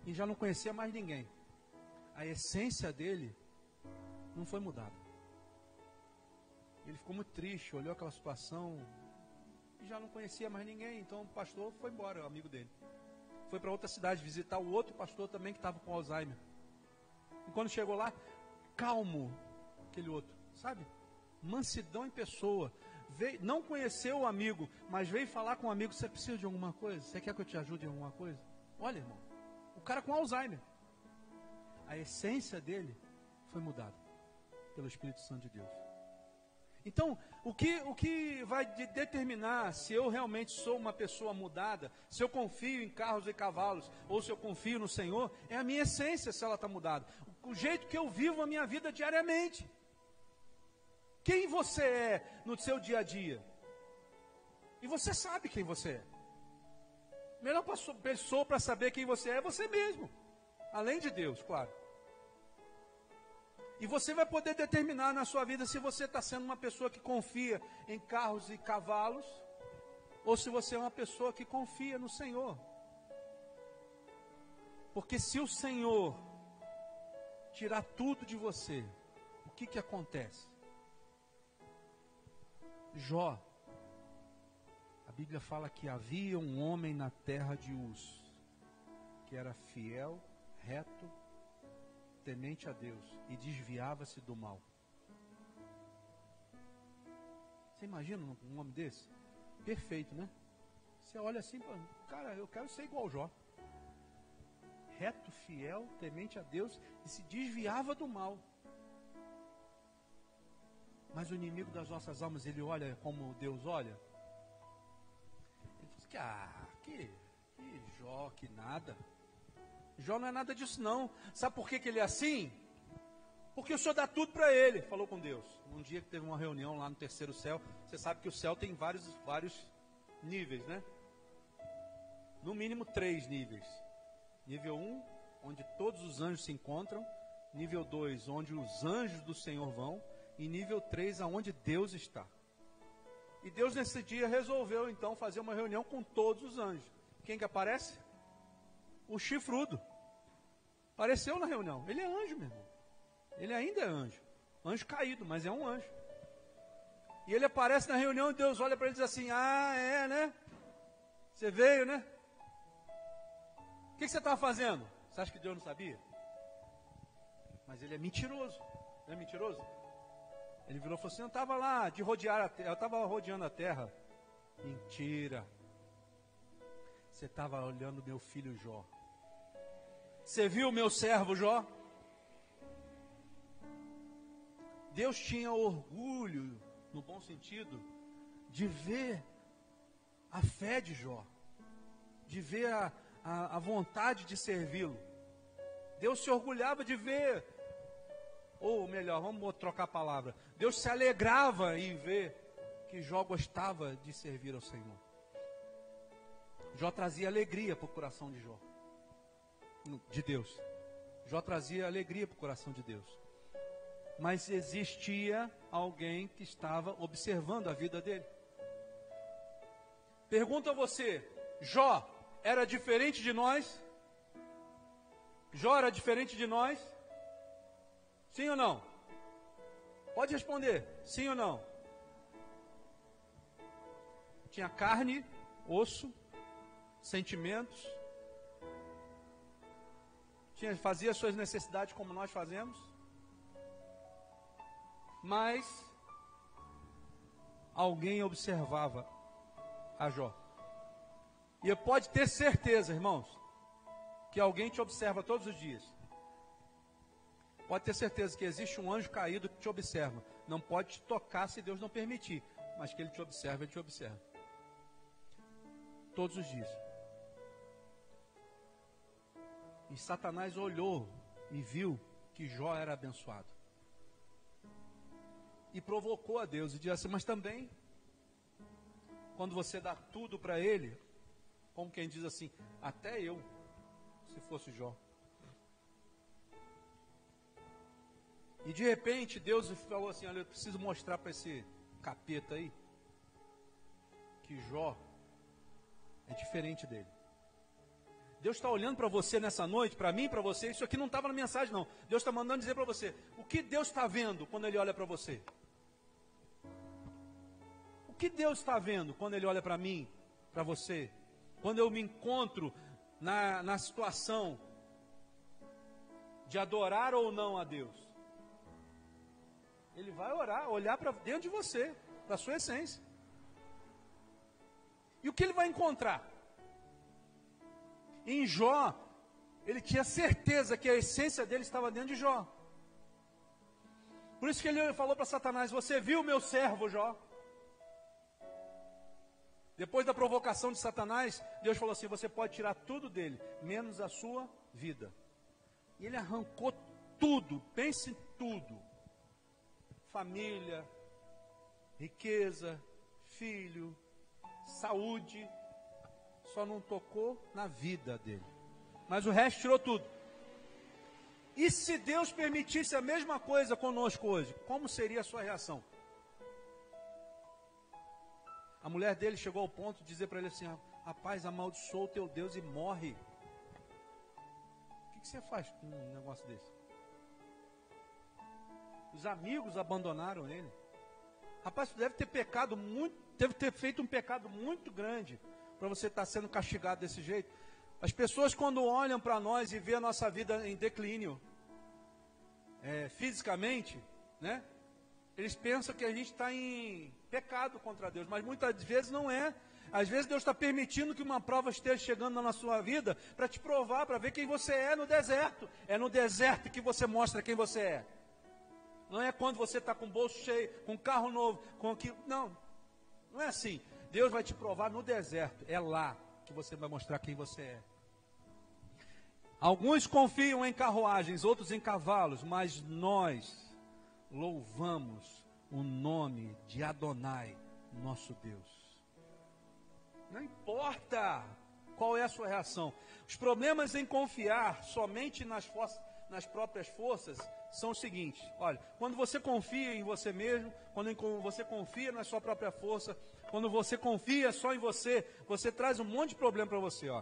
E já não conhecia mais ninguém. A essência dele não foi mudada. Ele ficou muito triste, olhou aquela situação e já não conhecia mais ninguém. Então o pastor foi embora, o amigo dele. Foi para outra cidade visitar o outro pastor também que estava com Alzheimer. E quando chegou lá, calmo, aquele outro, sabe? Mansidão em pessoa. Não conheceu o amigo, mas veio falar com o amigo, você precisa de alguma coisa? Você quer que eu te ajude em alguma coisa? Olha, irmão, o cara com Alzheimer. A essência dele foi mudada pelo Espírito Santo de Deus. Então, o que vai determinar se eu realmente sou uma pessoa mudada, se eu confio em carros e cavalos, ou se eu confio no Senhor, é a minha essência, se ela está mudada. O jeito que eu vivo a minha vida diariamente. Quem você é no seu dia a dia? E você sabe quem você é. A melhor pessoa para saber quem você é você mesmo. Além de Deus, claro. E você vai poder determinar na sua vida se você está sendo uma pessoa que confia em carros e cavalos, ou se você é uma pessoa que confia no Senhor. Porque se o Senhor tirar tudo de você, o que acontece? Jó, a Bíblia fala que havia um homem na terra de Uz, que era fiel, reto, temente a Deus, e desviava-se do mal. Você imagina um homem desse? Perfeito, né? Você olha assim, cara, eu quero ser igual Jó. Reto, fiel, temente a Deus, e se desviava do mal. Mas o inimigo das nossas almas, ele olha como Deus olha. Ele diz que Jó, que nada. Jó não é nada disso não. Sabe por que ele é assim? Porque o Senhor dá tudo para ele, falou com Deus. Um dia que teve uma reunião lá no terceiro céu, você sabe que o céu tem vários níveis, né? No mínimo 3 níveis. Nível 1, onde todos os anjos se encontram. Nível 2, onde os anjos do Senhor vão. E nível 3, aonde Deus está. E Deus nesse dia resolveu então fazer uma reunião com todos os anjos. Quem que aparece? O chifrudo. Apareceu na reunião. Ele é anjo, meu irmão. Ele ainda é anjo. Anjo caído, mas é um anjo. E ele aparece na reunião e Deus olha para ele e diz assim: é, né? Você veio, né? O que você estava fazendo? Você acha que Deus não sabia? Mas ele é mentiroso. Não é mentiroso? Ele virou e falou assim: eu estava lá de rodear a terra, eu estava rodeando a terra. Mentira. Você estava olhando meu filho Jó. Você viu o meu servo Jó? Deus tinha orgulho, no bom sentido, de ver a fé de Jó, de ver a vontade de servi-lo. Deus se orgulhava de ver, ou melhor, vamos trocar a palavra, Deus se alegrava em ver que Jó gostava de servir ao Senhor. Jó trazia alegria para o coração de Deus. Jó trazia alegria para o coração de Deus. Mas existia alguém que estava observando a vida dele. Pergunto a você: Jó era diferente de nós? Jó era diferente de nós? Sim ou não? Pode responder, sim ou não? Tinha carne, osso, sentimentos. Fazia suas necessidades como nós fazemos. Mas alguém observava a Jó. E pode ter certeza, irmãos, que alguém te observa todos os dias. Pode ter certeza que existe um anjo caído que te observa. Não pode te tocar se Deus não permitir, mas que ele te observa, ele te observa. Todos os dias. E Satanás olhou e viu que Jó era abençoado. E provocou a Deus e disse assim: mas também, quando você dá tudo para ele, como quem diz assim, até eu, se fosse Jó. E de repente Deus falou assim: olha, eu preciso mostrar para esse capeta aí, que Jó é diferente dele. Deus está olhando para você nessa noite, para mim, para você. Isso aqui não estava na mensagem não. Deus está mandando dizer para você, o que Deus está vendo quando Ele olha para você? O que Deus está vendo quando Ele olha para mim, para você? Quando eu me encontro na situação de adorar ou não a Deus? Ele vai olhar para dentro de você, para a sua essência. E o que ele vai encontrar? Em Jó, ele tinha certeza que a essência dele estava dentro de Jó. Por isso que ele falou para Satanás: você viu o meu servo Jó? Depois da provocação de Satanás, Deus falou assim: você pode tirar tudo dele, menos a sua vida. E ele arrancou tudo, pense em tudo. Família, riqueza, filho, saúde. Só não tocou na vida dele. Mas o resto tirou tudo. E se Deus permitisse a mesma coisa conosco hoje, como seria a sua reação? A mulher dele chegou ao ponto de dizer para ele assim: rapaz, amaldiçoa o teu Deus e morre. O que você faz com um negócio desse? Os amigos abandonaram ele. Rapaz, você deve ter pecado muito, deve ter feito um pecado muito grande para você estar sendo castigado desse jeito. As pessoas, quando olham para nós e vê a nossa vida em declínio, fisicamente, né? Eles pensam que a gente está em pecado contra Deus, mas muitas vezes não é. Às vezes Deus está permitindo que uma prova esteja chegando na sua vida para te provar, para ver quem você é no deserto. É no deserto que você mostra quem você é. Não é quando você está com o bolso cheio, com um carro novo, com aquilo. Não, não é assim. Deus vai te provar no deserto. É lá que você vai mostrar quem você é. Alguns confiam em carruagens, outros em cavalos, mas nós louvamos o nome de Adonai, nosso Deus. Não importa qual é a sua reação. Os problemas em confiar somente nas próprias forças são os seguintes. Olha, quando você confia em você mesmo, quando você confia na sua própria força, quando você confia só em você, você traz um monte de problema para você. Ó.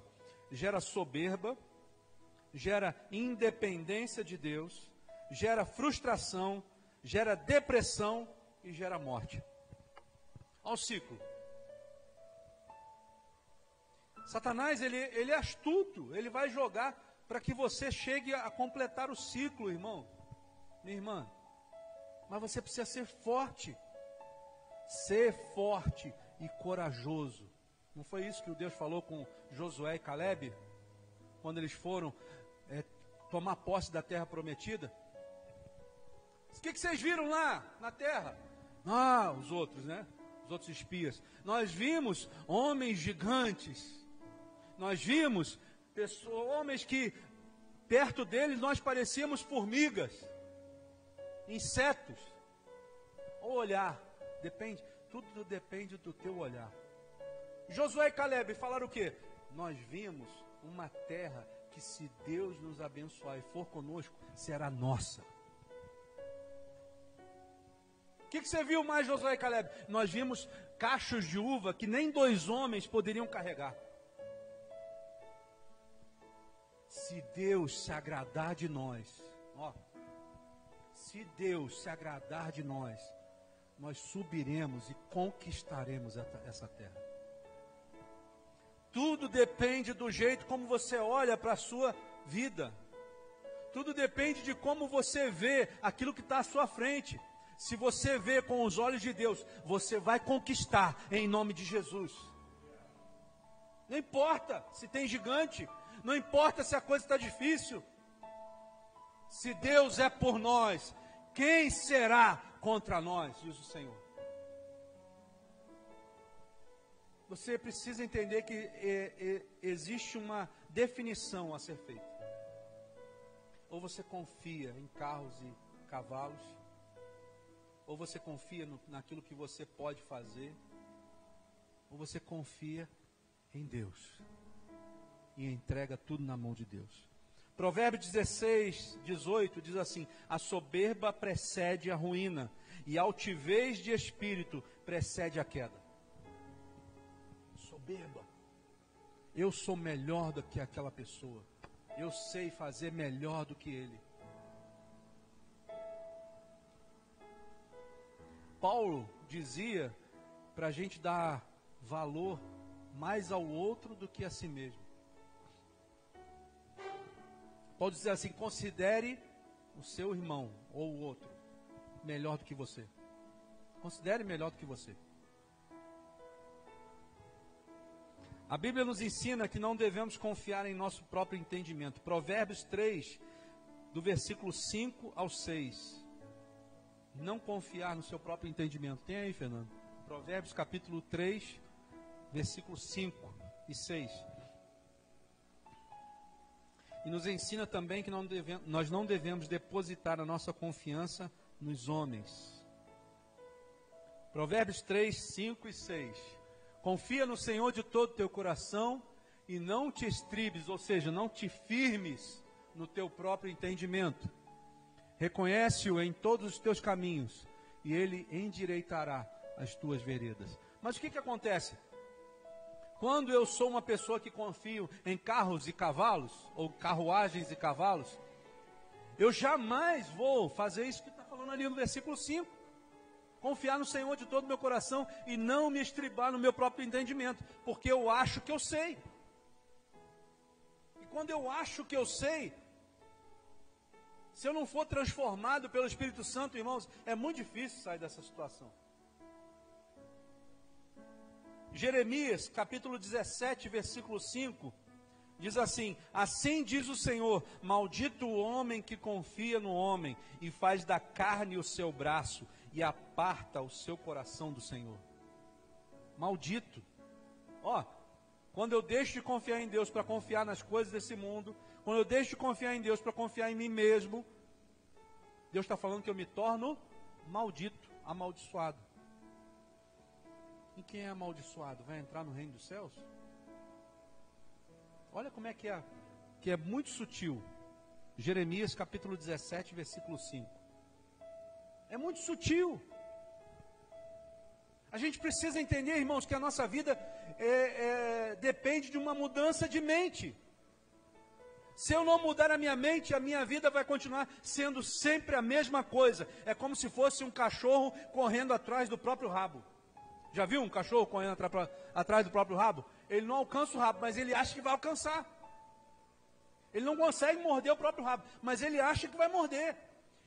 Gera soberba, gera independência de Deus, gera frustração, gera depressão e gera morte. Olha o ciclo. Satanás, ele é astuto, ele vai jogar para que você chegue a completar o ciclo, irmão, minha irmã. Mas você precisa ser forte e corajoso. Não foi isso que o Deus falou com Josué e Caleb, quando eles foram tomar posse da terra prometida? O que vocês viram lá na terra? Os outros, né? Os outros espias. Nós vimos homens gigantes. Nós vimos homens que perto deles nós parecíamos formigas, insetos. O olhar, tudo depende do teu olhar. Josué e Caleb falaram o quê? Nós vimos uma terra que, se Deus nos abençoar e for conosco, será nossa. O que você viu mais, Josué e Caleb? Nós vimos cachos de uva que nem 2 homens poderiam carregar. Se Deus se agradar de nós, se Deus se agradar de nós, nós subiremos e conquistaremos essa terra. Tudo depende do jeito como você olha para a sua vida. Tudo depende de como você vê aquilo que está à sua frente. Se você vê com os olhos de Deus, você vai conquistar em nome de Jesus. Não importa se tem gigante, não importa se a coisa está difícil. Se Deus é por nós, quem será contra nós, diz o Senhor. Você precisa entender que existe uma definição a ser feita. Ou você confia em carros e cavalos, ou você confia naquilo que você pode fazer, ou você confia em Deus e entrega tudo na mão de Deus. Provérbios 16, 18 diz assim: a soberba precede a ruína, e a altivez de espírito precede a queda. Soberba. Eu sou melhor do que aquela pessoa. Eu sei fazer melhor do que ele. Paulo dizia para a gente dar valor mais ao outro do que a si mesmo. Paulo dizia assim: considere o seu irmão ou o outro melhor do que você. Considere melhor do que você. A Bíblia nos ensina que não devemos confiar em nosso próprio entendimento. Provérbios 3, do versículo 5 ao 6. Não confiar no seu próprio entendimento. Tem aí, Fernando? Provérbios capítulo 3, versículos 5 e 6. E nos ensina também que nós não devemos depositar a nossa confiança nos homens. Provérbios 3, 5 e 6. Confia no Senhor de todo o teu coração e não te estribes, ou seja, não te firmes no teu próprio entendimento. Reconhece-o em todos os teus caminhos, e ele endireitará as tuas veredas. Mas o que acontece? Quando eu sou uma pessoa que confio em carros e cavalos, ou carruagens e cavalos, eu jamais vou fazer isso que está falando ali no versículo 5. Confiar no Senhor de todo o meu coração e não me estribar no meu próprio entendimento, porque eu acho que eu sei. E quando eu acho que eu sei, se eu não for transformado pelo Espírito Santo, irmãos, é muito difícil sair dessa situação. Jeremias, capítulo 17, versículo 5, diz assim: assim diz o Senhor, maldito o homem que confia no homem, e faz da carne o seu braço, e aparta o seu coração do Senhor. Maldito. Quando eu deixo de confiar em Deus para confiar nas coisas desse mundo, quando eu deixo de confiar em Deus para confiar em mim mesmo, Deus está falando que eu me torno maldito, amaldiçoado. E quem é amaldiçoado vai entrar no reino dos céus? Olha como é que é muito sutil. Jeremias capítulo 17, versículo 5. É muito sutil. A gente precisa entender, irmãos, que a nossa vida depende de uma mudança de mente. Se eu não mudar a minha mente, a minha vida vai continuar sendo sempre a mesma coisa. É como se fosse um cachorro correndo atrás do próprio rabo. Já viu um cachorro correndo atrás do próprio rabo? Ele não alcança o rabo, mas ele acha que vai alcançar. Ele não consegue morder o próprio rabo, mas ele acha que vai morder.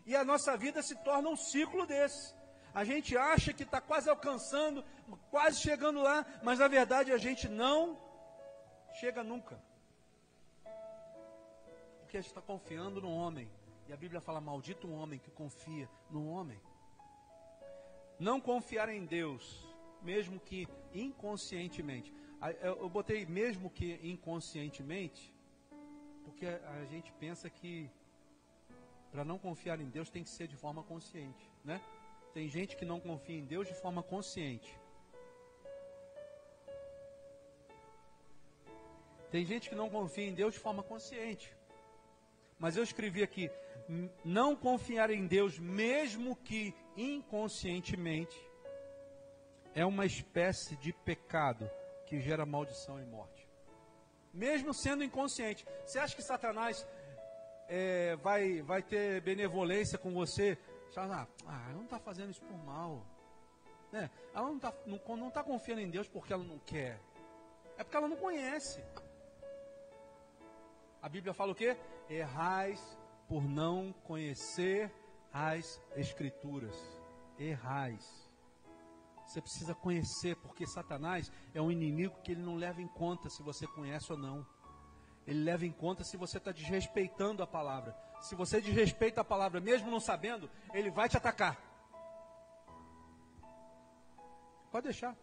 E a nossa vida se torna um ciclo desse. A gente acha que está quase alcançando, quase chegando lá, mas na verdade a gente não chega nunca. Porque a gente está confiando no homem. E a Bíblia fala, maldito o homem que confia no homem. Não confiar em Deus, mesmo que inconscientemente. Eu botei mesmo que inconscientemente, porque a gente pensa que para não confiar em Deus tem que ser de forma consciente, né? Tem gente que não confia em Deus de forma consciente. Tem gente que não confia em Deus de forma consciente. Mas eu escrevi aqui, não confiar em Deus, mesmo que inconscientemente, é uma espécie de pecado que gera maldição e morte. Mesmo sendo inconsciente. Você acha que Satanás vai ter benevolência com você? Ela não está fazendo isso por mal. Né? Ela não está confiando em Deus porque ela não quer. É porque ela não conhece. A Bíblia fala o quê? Errais por não conhecer as Escrituras. Errais. Você precisa conhecer, porque Satanás é um inimigo que ele não leva em conta se você conhece ou não. Ele leva em conta se você está desrespeitando a palavra. Se você desrespeita a palavra, mesmo não sabendo, ele vai te atacar. Pode deixar.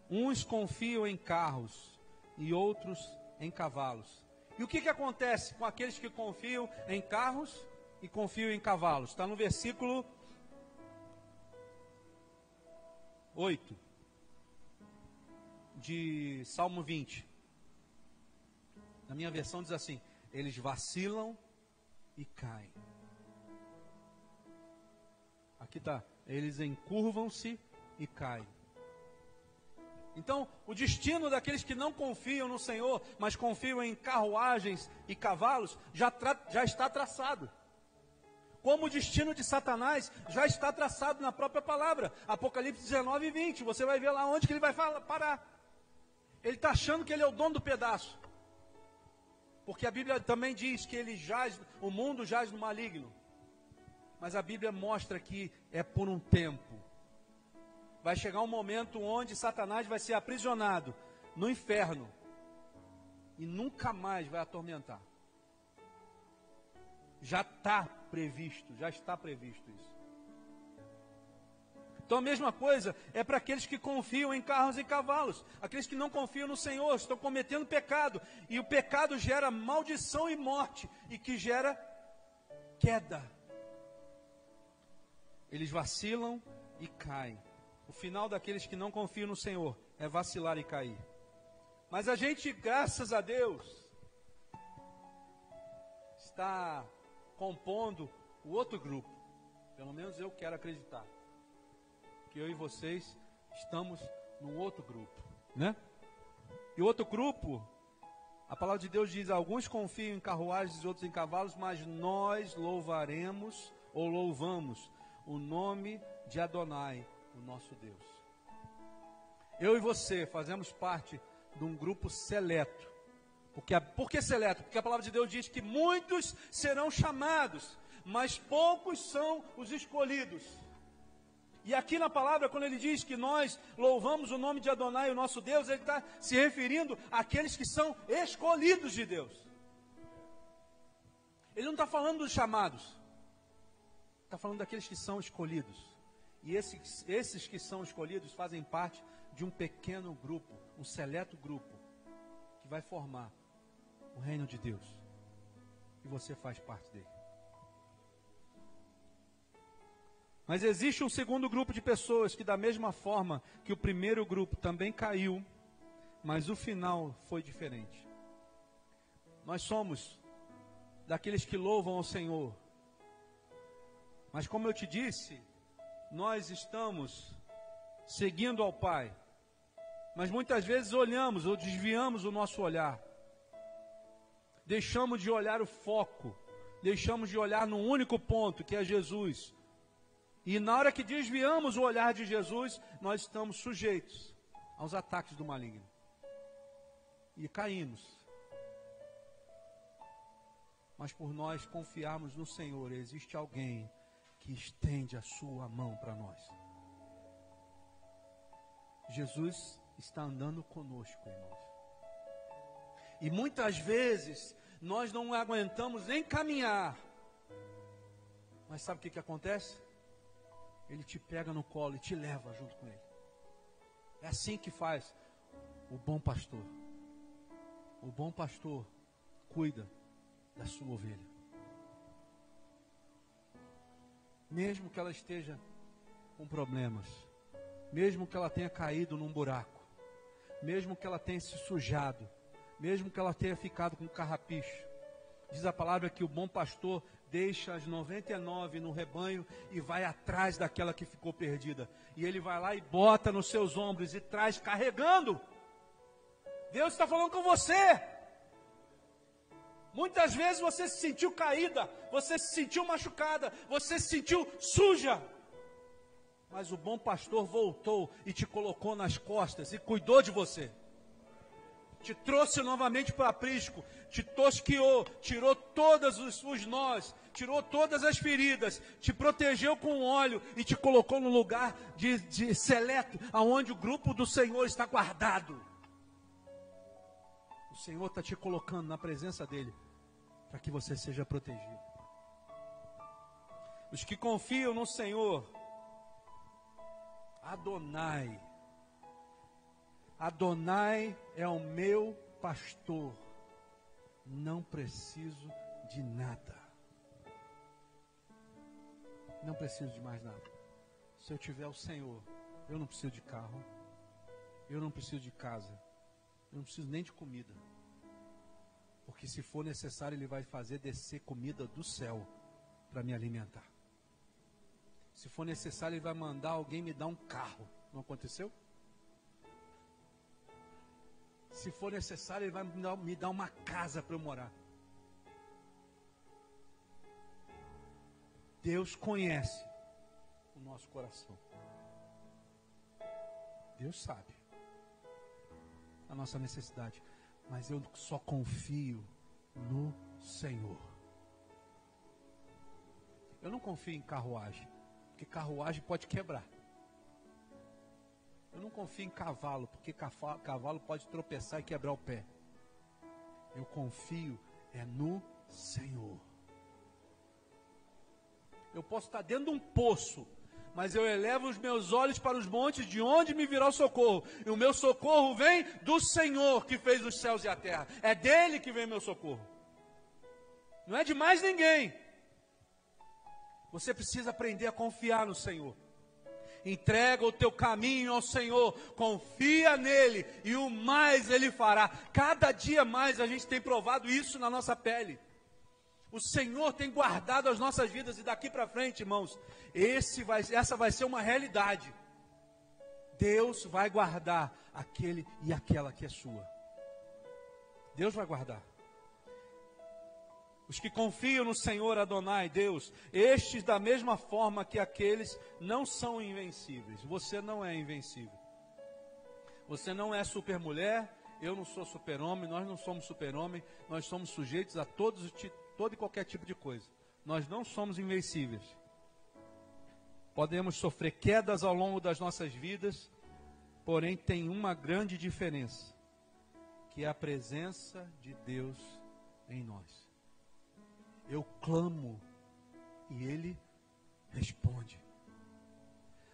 Uns confiam em carros e outros em cavalos. E o que acontece com aqueles que confiam em carros e confiam em cavalos? Está no versículo 8 de Salmo 20. Na minha versão diz assim: eles vacilam e caem. Aqui está, eles encurvam-se e caem. Então, o destino daqueles que não confiam no Senhor, mas confiam em carruagens e cavalos, já está traçado. Como o destino de Satanás já está traçado na própria palavra. Apocalipse 19 e 20. Você vai ver lá onde que ele vai parar. Ele está achando que ele é o dono do pedaço. Porque a Bíblia também diz que o mundo jaz no maligno. Mas a Bíblia mostra que é por um tempo. Vai chegar um momento onde Satanás vai ser aprisionado no inferno. E nunca mais vai atormentar. Já está previsto isso. Então a mesma coisa é para aqueles que confiam em carros e cavalos. Aqueles que não confiam no Senhor, estão cometendo pecado. E o pecado gera maldição e morte. E que gera queda. Eles vacilam e caem. O final daqueles que não confiam no Senhor é vacilar e cair. Mas a gente, graças a Deus, está compondo o outro grupo. Pelo menos eu quero acreditar que eu e vocês estamos no outro grupo, né? E o outro grupo, a palavra de Deus diz: alguns confiam em carruagens, outros em cavalos, mas nós louvaremos ou louvamos o nome de Adonai, o nosso Deus. Eu e você fazemos parte de um grupo seleto. Por que seleto? Porque a palavra de Deus diz que muitos serão chamados, mas poucos são os escolhidos. E aqui na palavra, quando ele diz que nós louvamos o nome de Adonai, o nosso Deus, ele está se referindo àqueles que são escolhidos de Deus. Ele não está falando dos chamados, está falando daqueles que são escolhidos. E esses que são escolhidos fazem parte de um pequeno grupo, um seleto grupo, que vai formar o reino de Deus. E você faz parte dele. Mas existe um segundo grupo de pessoas que, da mesma forma que o primeiro grupo, também caiu, mas o final foi diferente. Nós somos daqueles que louvam ao Senhor. Mas como eu te disse, nós estamos seguindo ao Pai. Mas muitas vezes olhamos ou desviamos o nosso olhar. Deixamos de olhar o foco. Deixamos de olhar no único ponto, que é Jesus. E na hora que desviamos o olhar de Jesus, nós estamos sujeitos aos ataques do maligno. E caímos. Mas por nós confiarmos no Senhor, existe alguém que estende a sua mão para nós. Jesus está andando conosco, irmãos. E muitas vezes nós não aguentamos nem caminhar. Mas sabe o que acontece? Ele te pega no colo e te leva junto com ele. É assim que faz o bom pastor. O bom pastor cuida da sua ovelha. Mesmo que ela esteja com problemas, mesmo que ela tenha caído num buraco, mesmo que ela tenha se sujado, mesmo que ela tenha ficado com carrapicho, diz a palavra que o bom pastor deixa as 99 no rebanho e vai atrás daquela que ficou perdida. E ele vai lá e bota nos seus ombros e traz carregando. Deus está falando com você. Muitas vezes você se sentiu caída, você se sentiu machucada, você se sentiu suja. Mas o bom pastor voltou e te colocou nas costas e cuidou de você. Te trouxe novamente para o aprisco, te tosquiou, tirou todos os nós, tirou todas as feridas, te protegeu com óleo e te colocou no lugar de seleto, aonde o grupo do Senhor está guardado. O Senhor está te colocando na presença dEle, para que você seja protegido. Os que confiam no Senhor, Adonai. Adonai é o meu pastor, não preciso de nada. Não preciso de mais nada. Se eu tiver o Senhor, eu não preciso de carro, eu não preciso de casa, eu não preciso nem de comida. Porque se for necessário, Ele vai fazer descer comida do céu para me alimentar. Se for necessário, Ele vai mandar alguém me dar um carro. Não aconteceu? Se for necessário, Ele vai me dar uma casa para eu morar. Deus conhece o nosso coração. Deus sabe a nossa necessidade. Mas eu só confio no Senhor. Eu não confio em carruagem, porque carruagem pode quebrar. Eu não confio em cavalo, porque cavalo pode tropeçar e quebrar o pé. Eu confio no Senhor. Eu posso estar dentro de um poço, mas eu elevo os meus olhos para os montes, de onde me virá o socorro. E o meu socorro vem do Senhor, que fez os céus e a terra. É dele que vem meu socorro. Não é de mais ninguém. Você precisa aprender a confiar no Senhor. Entrega o teu caminho ao Senhor, confia nele e o mais Ele fará. Cada dia mais a gente tem provado isso na nossa pele. O Senhor tem guardado as nossas vidas e daqui para frente, irmãos, essa vai ser uma realidade. Deus vai guardar aquele e aquela que é sua. Deus vai guardar. Os que confiam no Senhor Adonai, Deus, estes da mesma forma que aqueles não são invencíveis. Você não é invencível. Você não é supermulher, eu não sou super-homem, nós não somos super-homem, nós somos sujeitos a todo e qualquer tipo de coisa. Nós não somos invencíveis. Podemos sofrer quedas ao longo das nossas vidas, porém tem uma grande diferença, que é a presença de Deus em nós. Eu clamo e Ele responde.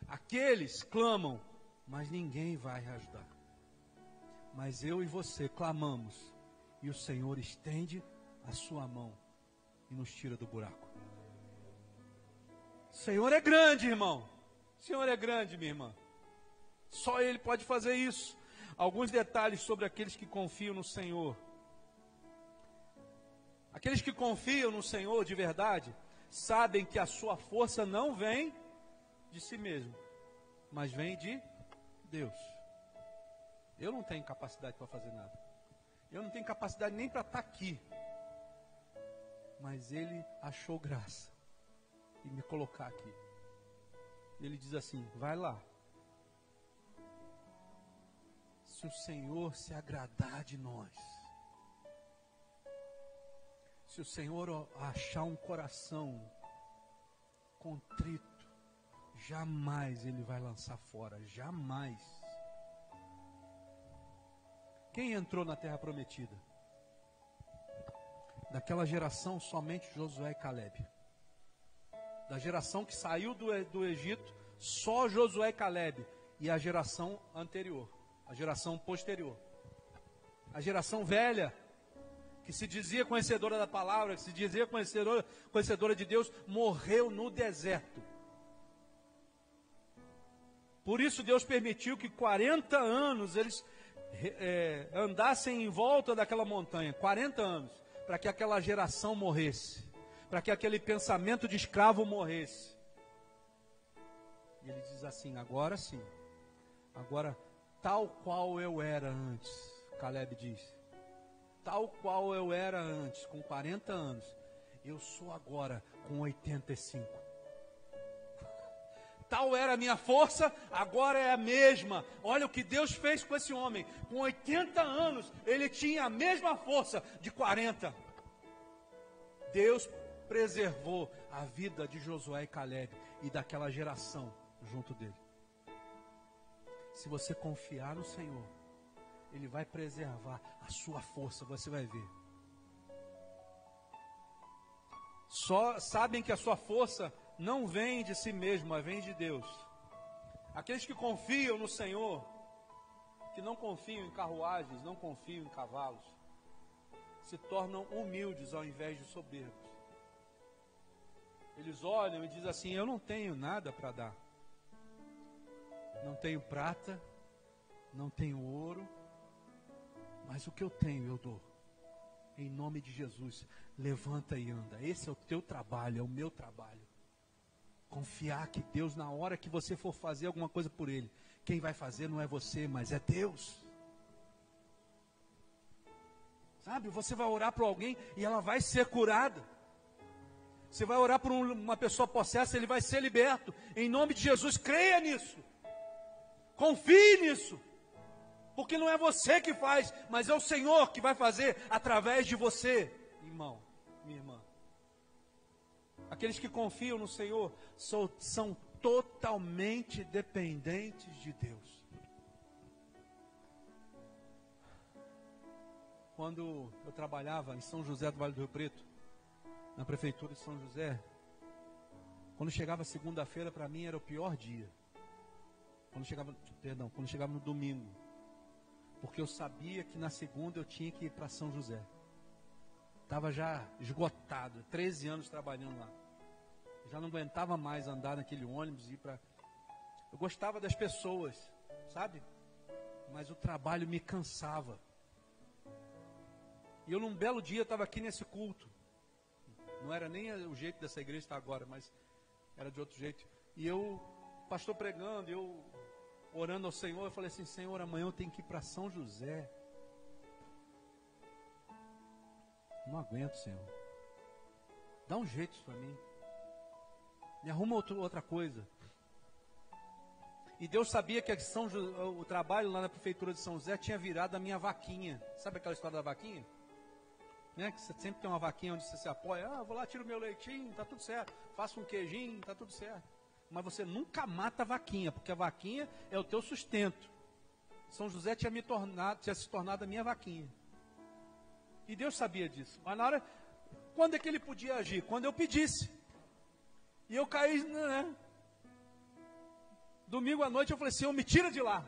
Aqueles clamam, mas ninguém vai ajudar. Mas eu e você clamamos e o Senhor estende a sua mão e nos tira do buraco. O Senhor é grande, irmão. O Senhor é grande, minha irmã. Só Ele pode fazer isso. Alguns detalhes sobre aqueles que confiam no Senhor. Aqueles que confiam no Senhor de verdade, sabem que a sua força não vem de si mesmo, mas vem de Deus. Eu não tenho capacidade para fazer nada. Eu não tenho capacidade nem para estar aqui. Mas Ele achou graça em me colocar aqui. Ele diz assim: vai lá. Se o Senhor se agradar de nós, se o Senhor achar um coração contrito, jamais Ele vai lançar fora, jamais. Quem entrou na terra prometida? Daquela geração, somente Josué e Calebe. Da geração que saiu do Egito, só Josué e Calebe. E a geração anterior, a geração posterior. A geração velha, que se dizia conhecedora da palavra, que se dizia conhecedora de Deus, morreu no deserto. Por isso Deus permitiu que 40 anos eles andassem em volta daquela montanha. 40 anos, para que aquela geração morresse. Para que aquele pensamento de escravo morresse. E ele diz assim: agora sim. Agora, tal qual eu era antes, Calebe diz. Tal qual eu era antes, com 40 anos, eu sou agora com 85. Tal era a minha força, agora é a mesma. Olha o que Deus fez com esse homem. Com 80 anos, ele tinha a mesma força de 40. Deus preservou a vida de Josué e Calebe e daquela geração junto dele. Se você confiar no Senhor, Ele vai preservar a sua força, você vai ver. Só sabem que a sua força não vem de si mesmo, mas vem de Deus. Aqueles que confiam no Senhor, que não confiam em carruagens, não confiam em cavalos, se tornam humildes ao invés de soberbos. Eles olham e dizem assim: eu não tenho nada para dar. Não tenho prata, não tenho ouro, mas o que eu tenho eu dou. Em nome de Jesus, levanta e anda. Esse é o teu trabalho, é o meu trabalho. Confiar que Deus, na hora que você for fazer alguma coisa por Ele, quem vai fazer não é você, mas é Deus. Sabe, você vai orar por alguém e ela vai ser curada. Você vai orar por uma pessoa possessa, ele vai ser liberto. Em nome de Jesus, creia nisso. Confie nisso. Porque não é você que faz, mas é o Senhor que vai fazer através de você, irmão, minha irmã. Aqueles que confiam no Senhor são totalmente dependentes de Deus. Quando eu trabalhava em São José do Vale do Rio Preto, na prefeitura de São José, quando chegava segunda-feira, para mim era o pior dia. Quando chegava no domingo. Porque eu sabia que na segunda eu tinha que ir para São José. Estava já esgotado, 13 anos trabalhando lá. Já não aguentava mais andar naquele ônibus e ir para... Eu gostava das pessoas, sabe? Mas o trabalho me cansava. E eu num belo dia estava aqui nesse culto. Não era nem o jeito dessa igreja estar agora, mas era de outro jeito. E eu, pastor pregando, eu orando ao Senhor, eu falei assim, Senhor, amanhã eu tenho que ir para São José. Não aguento, Senhor. Dá um jeito para mim. Me arruma outra coisa. E Deus sabia que o trabalho lá na prefeitura de São José tinha virado a minha vaquinha. Sabe aquela história da vaquinha? Né? Que você sempre tem uma vaquinha onde você se apoia. Ah, vou lá, tiro meu leitinho, tá tudo certo. Faço um queijinho, tá tudo certo. Mas você nunca mata a vaquinha, porque a vaquinha é o teu sustento. São José tinha se tornado a minha vaquinha. E Deus sabia disso. Mas na hora, quando é que ele podia agir? Quando eu pedisse. E eu caí, né? Domingo à noite eu falei, Senhor, me tira de lá.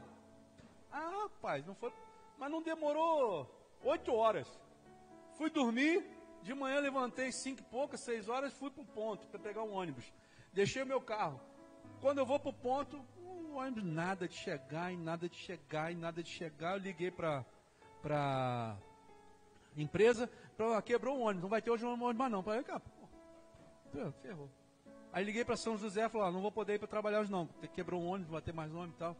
Ah, rapaz, não foi. Mas não demorou 8 horas. Fui dormir, de manhã levantei 5 e poucas, 6 horas, fui para o ponto para pegar um ônibus. Deixei o meu carro. Quando eu vou para o ponto, o ônibus nada de chegar, e nada de chegar, e nada de chegar. Eu liguei para a empresa, quebrou o ônibus, não vai ter hoje um ônibus mais não. Falei, cara, ferrou. Aí liguei para São José e falei, não vou poder ir para trabalhar hoje não, quebrou um ônibus, não vai ter mais ônibus e tal.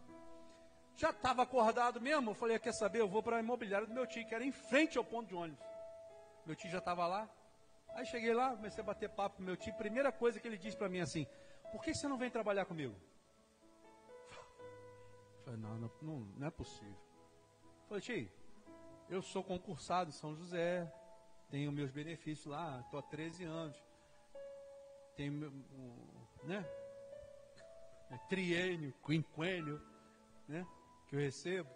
Já estava acordado mesmo, eu falei, quer saber, eu vou para a imobiliária do meu tio, que era em frente ao ponto de ônibus. Meu tio já estava lá. Aí cheguei lá, comecei a bater papo com meu tio. Primeira coisa que ele disse para mim assim, por que você não vem trabalhar comigo? Eu falei, não é possível. Eu falei, tio, eu sou concursado em São José, tenho meus benefícios lá, estou há 13 anos. Tenho, né? Triênio, quinquênio, né? Que eu recebo.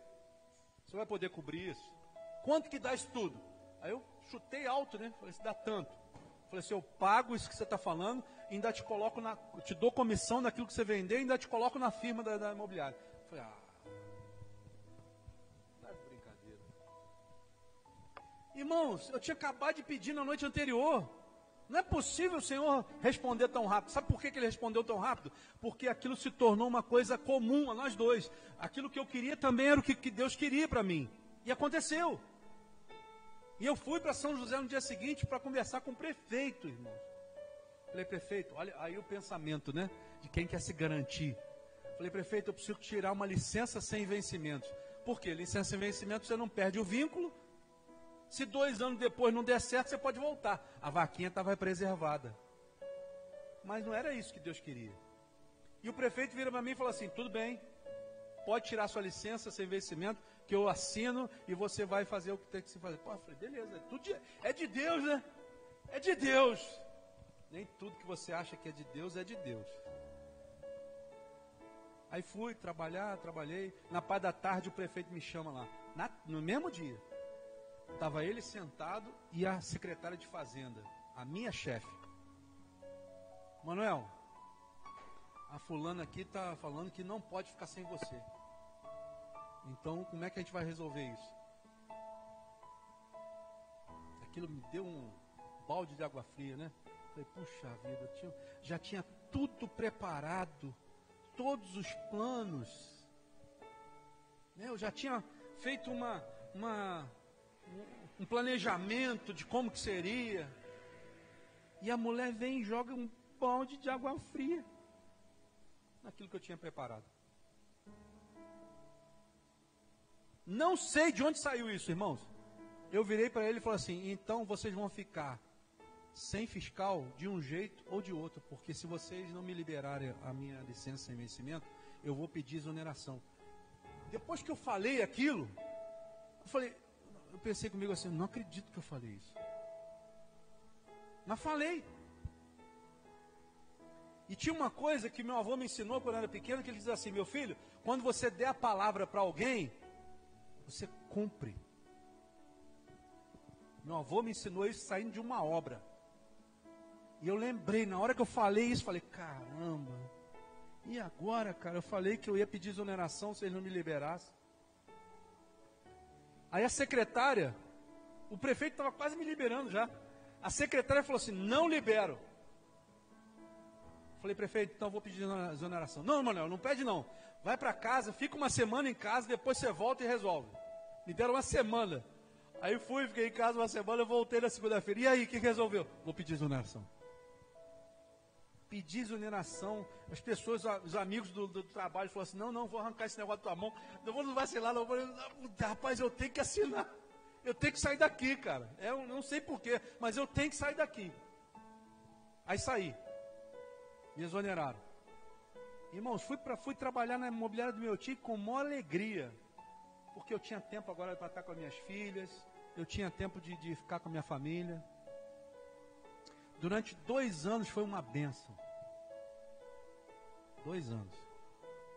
Você vai poder cobrir isso? Quanto que dá isso tudo? Aí eu chutei alto, né? Falei, se dá tanto. Falei assim, eu pago isso que você está falando, e ainda te coloco te dou comissão naquilo que você vender, e ainda te coloco na firma da imobiliária. Falei, tá de brincadeira. Irmãos, eu tinha acabado de pedir na noite anterior. Não é possível o Senhor responder tão rápido. Sabe por que ele respondeu tão rápido? Porque aquilo se tornou uma coisa comum a nós dois. Aquilo que eu queria também era o que Deus queria para mim. E aconteceu. E eu fui para São José no dia seguinte para conversar com o prefeito, irmãos. Falei, prefeito, olha aí o pensamento, né? De quem quer se garantir. Falei, prefeito, eu preciso tirar uma licença sem vencimento. Por quê? Licença sem vencimento, você não perde o vínculo. Se 2 anos depois não der certo, você pode voltar. A vaquinha estava preservada. Mas não era isso que Deus queria. E o prefeito vira para mim e fala assim, tudo bem, pode tirar sua licença sem vencimento, que eu assino e você vai fazer o que tem que se fazer. Pô, eu falei, beleza, é de Deus, né? É de Deus. Nem tudo que você acha que é de Deus, é de Deus. Aí fui trabalhei. Na parte da tarde o prefeito me chama lá. No mesmo dia. Estava ele sentado e a secretária de fazenda, a minha chefe. Manuel, a fulana aqui está falando que não pode ficar sem você. Então, como é que a gente vai resolver isso? Aquilo me deu um balde de água fria, né? Falei, puxa vida, já tinha tudo preparado, todos os planos. Né? Eu já tinha feito um planejamento de como que seria. E a mulher vem e joga um balde de água fria naquilo que eu tinha preparado. Não sei de onde saiu isso, irmãos. Eu virei para ele e falei assim, então vocês vão ficar sem fiscal de um jeito ou de outro, porque se vocês não me liberarem a minha licença sem vencimento, eu vou pedir exoneração. Depois que eu falei aquilo, eu pensei comigo assim, não acredito que eu falei isso. Mas falei. E tinha uma coisa que meu avô me ensinou quando eu era pequeno, que ele dizia assim, meu filho, quando você der a palavra para alguém, você cumpre. Meu avô me ensinou isso saindo de uma obra. E eu lembrei, na hora que eu falei isso, falei, caramba, e agora, cara? Eu falei que eu ia pedir exoneração se eles não me liberassem. Aí a secretária, o prefeito estava quase me liberando já. A secretária falou assim, não libero. Falei, prefeito, então eu vou pedir exoneração. Não, Manuel, não pede não. Vai para casa, fica uma semana em casa, depois você volta e resolve. Me deram uma semana. Aí fui, fiquei em casa uma semana, eu voltei na segunda-feira. E aí, o que resolveu? Vou pedir exoneração. Pedir exoneração. As pessoas, os amigos do trabalho falaram assim, não, vou arrancar esse negócio da tua mão. Não vai vacilar, não. Rapaz, eu tenho que assinar. Eu tenho que sair daqui, cara. Eu não sei porquê, mas eu tenho que sair daqui. Aí saí. Me exoneraram. Irmãos, fui trabalhar na imobiliária do meu tio com maior alegria. Porque eu tinha tempo agora para estar com as minhas filhas. Eu tinha tempo de ficar com a minha família. Durante 2 anos foi uma bênção. 2 anos.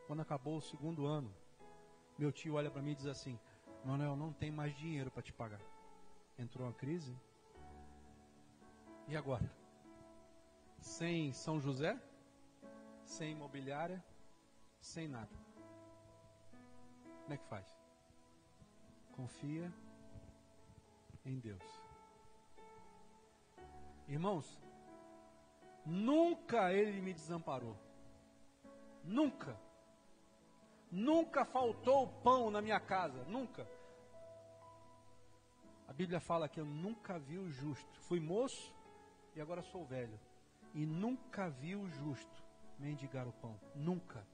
Quando acabou o 2º ano, meu tio olha para mim e diz assim, Manuel, não tem mais dinheiro para te pagar. Entrou uma crise. E agora? Sem São José? Sem imobiliária? Sem nada. Como é que faz? Confia em Deus. Irmãos, nunca Ele me desamparou. Nunca. Nunca faltou pão na minha casa. Nunca. A Bíblia fala que eu nunca vi o justo. Fui moço e agora sou velho. E nunca vi o justo mendigar o pão. Nunca.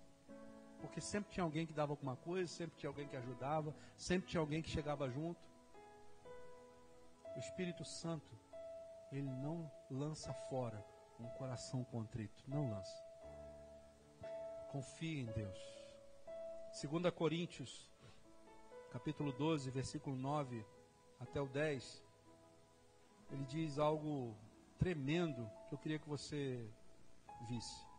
Porque sempre tinha alguém que dava alguma coisa, sempre tinha alguém que ajudava, sempre tinha alguém que chegava junto. O Espírito Santo, Ele não lança fora um coração contrito. Não lança. Confie em Deus. 2 Coríntios, capítulo 12, versículo 9 até o 10. Ele diz algo tremendo que eu queria que você visse.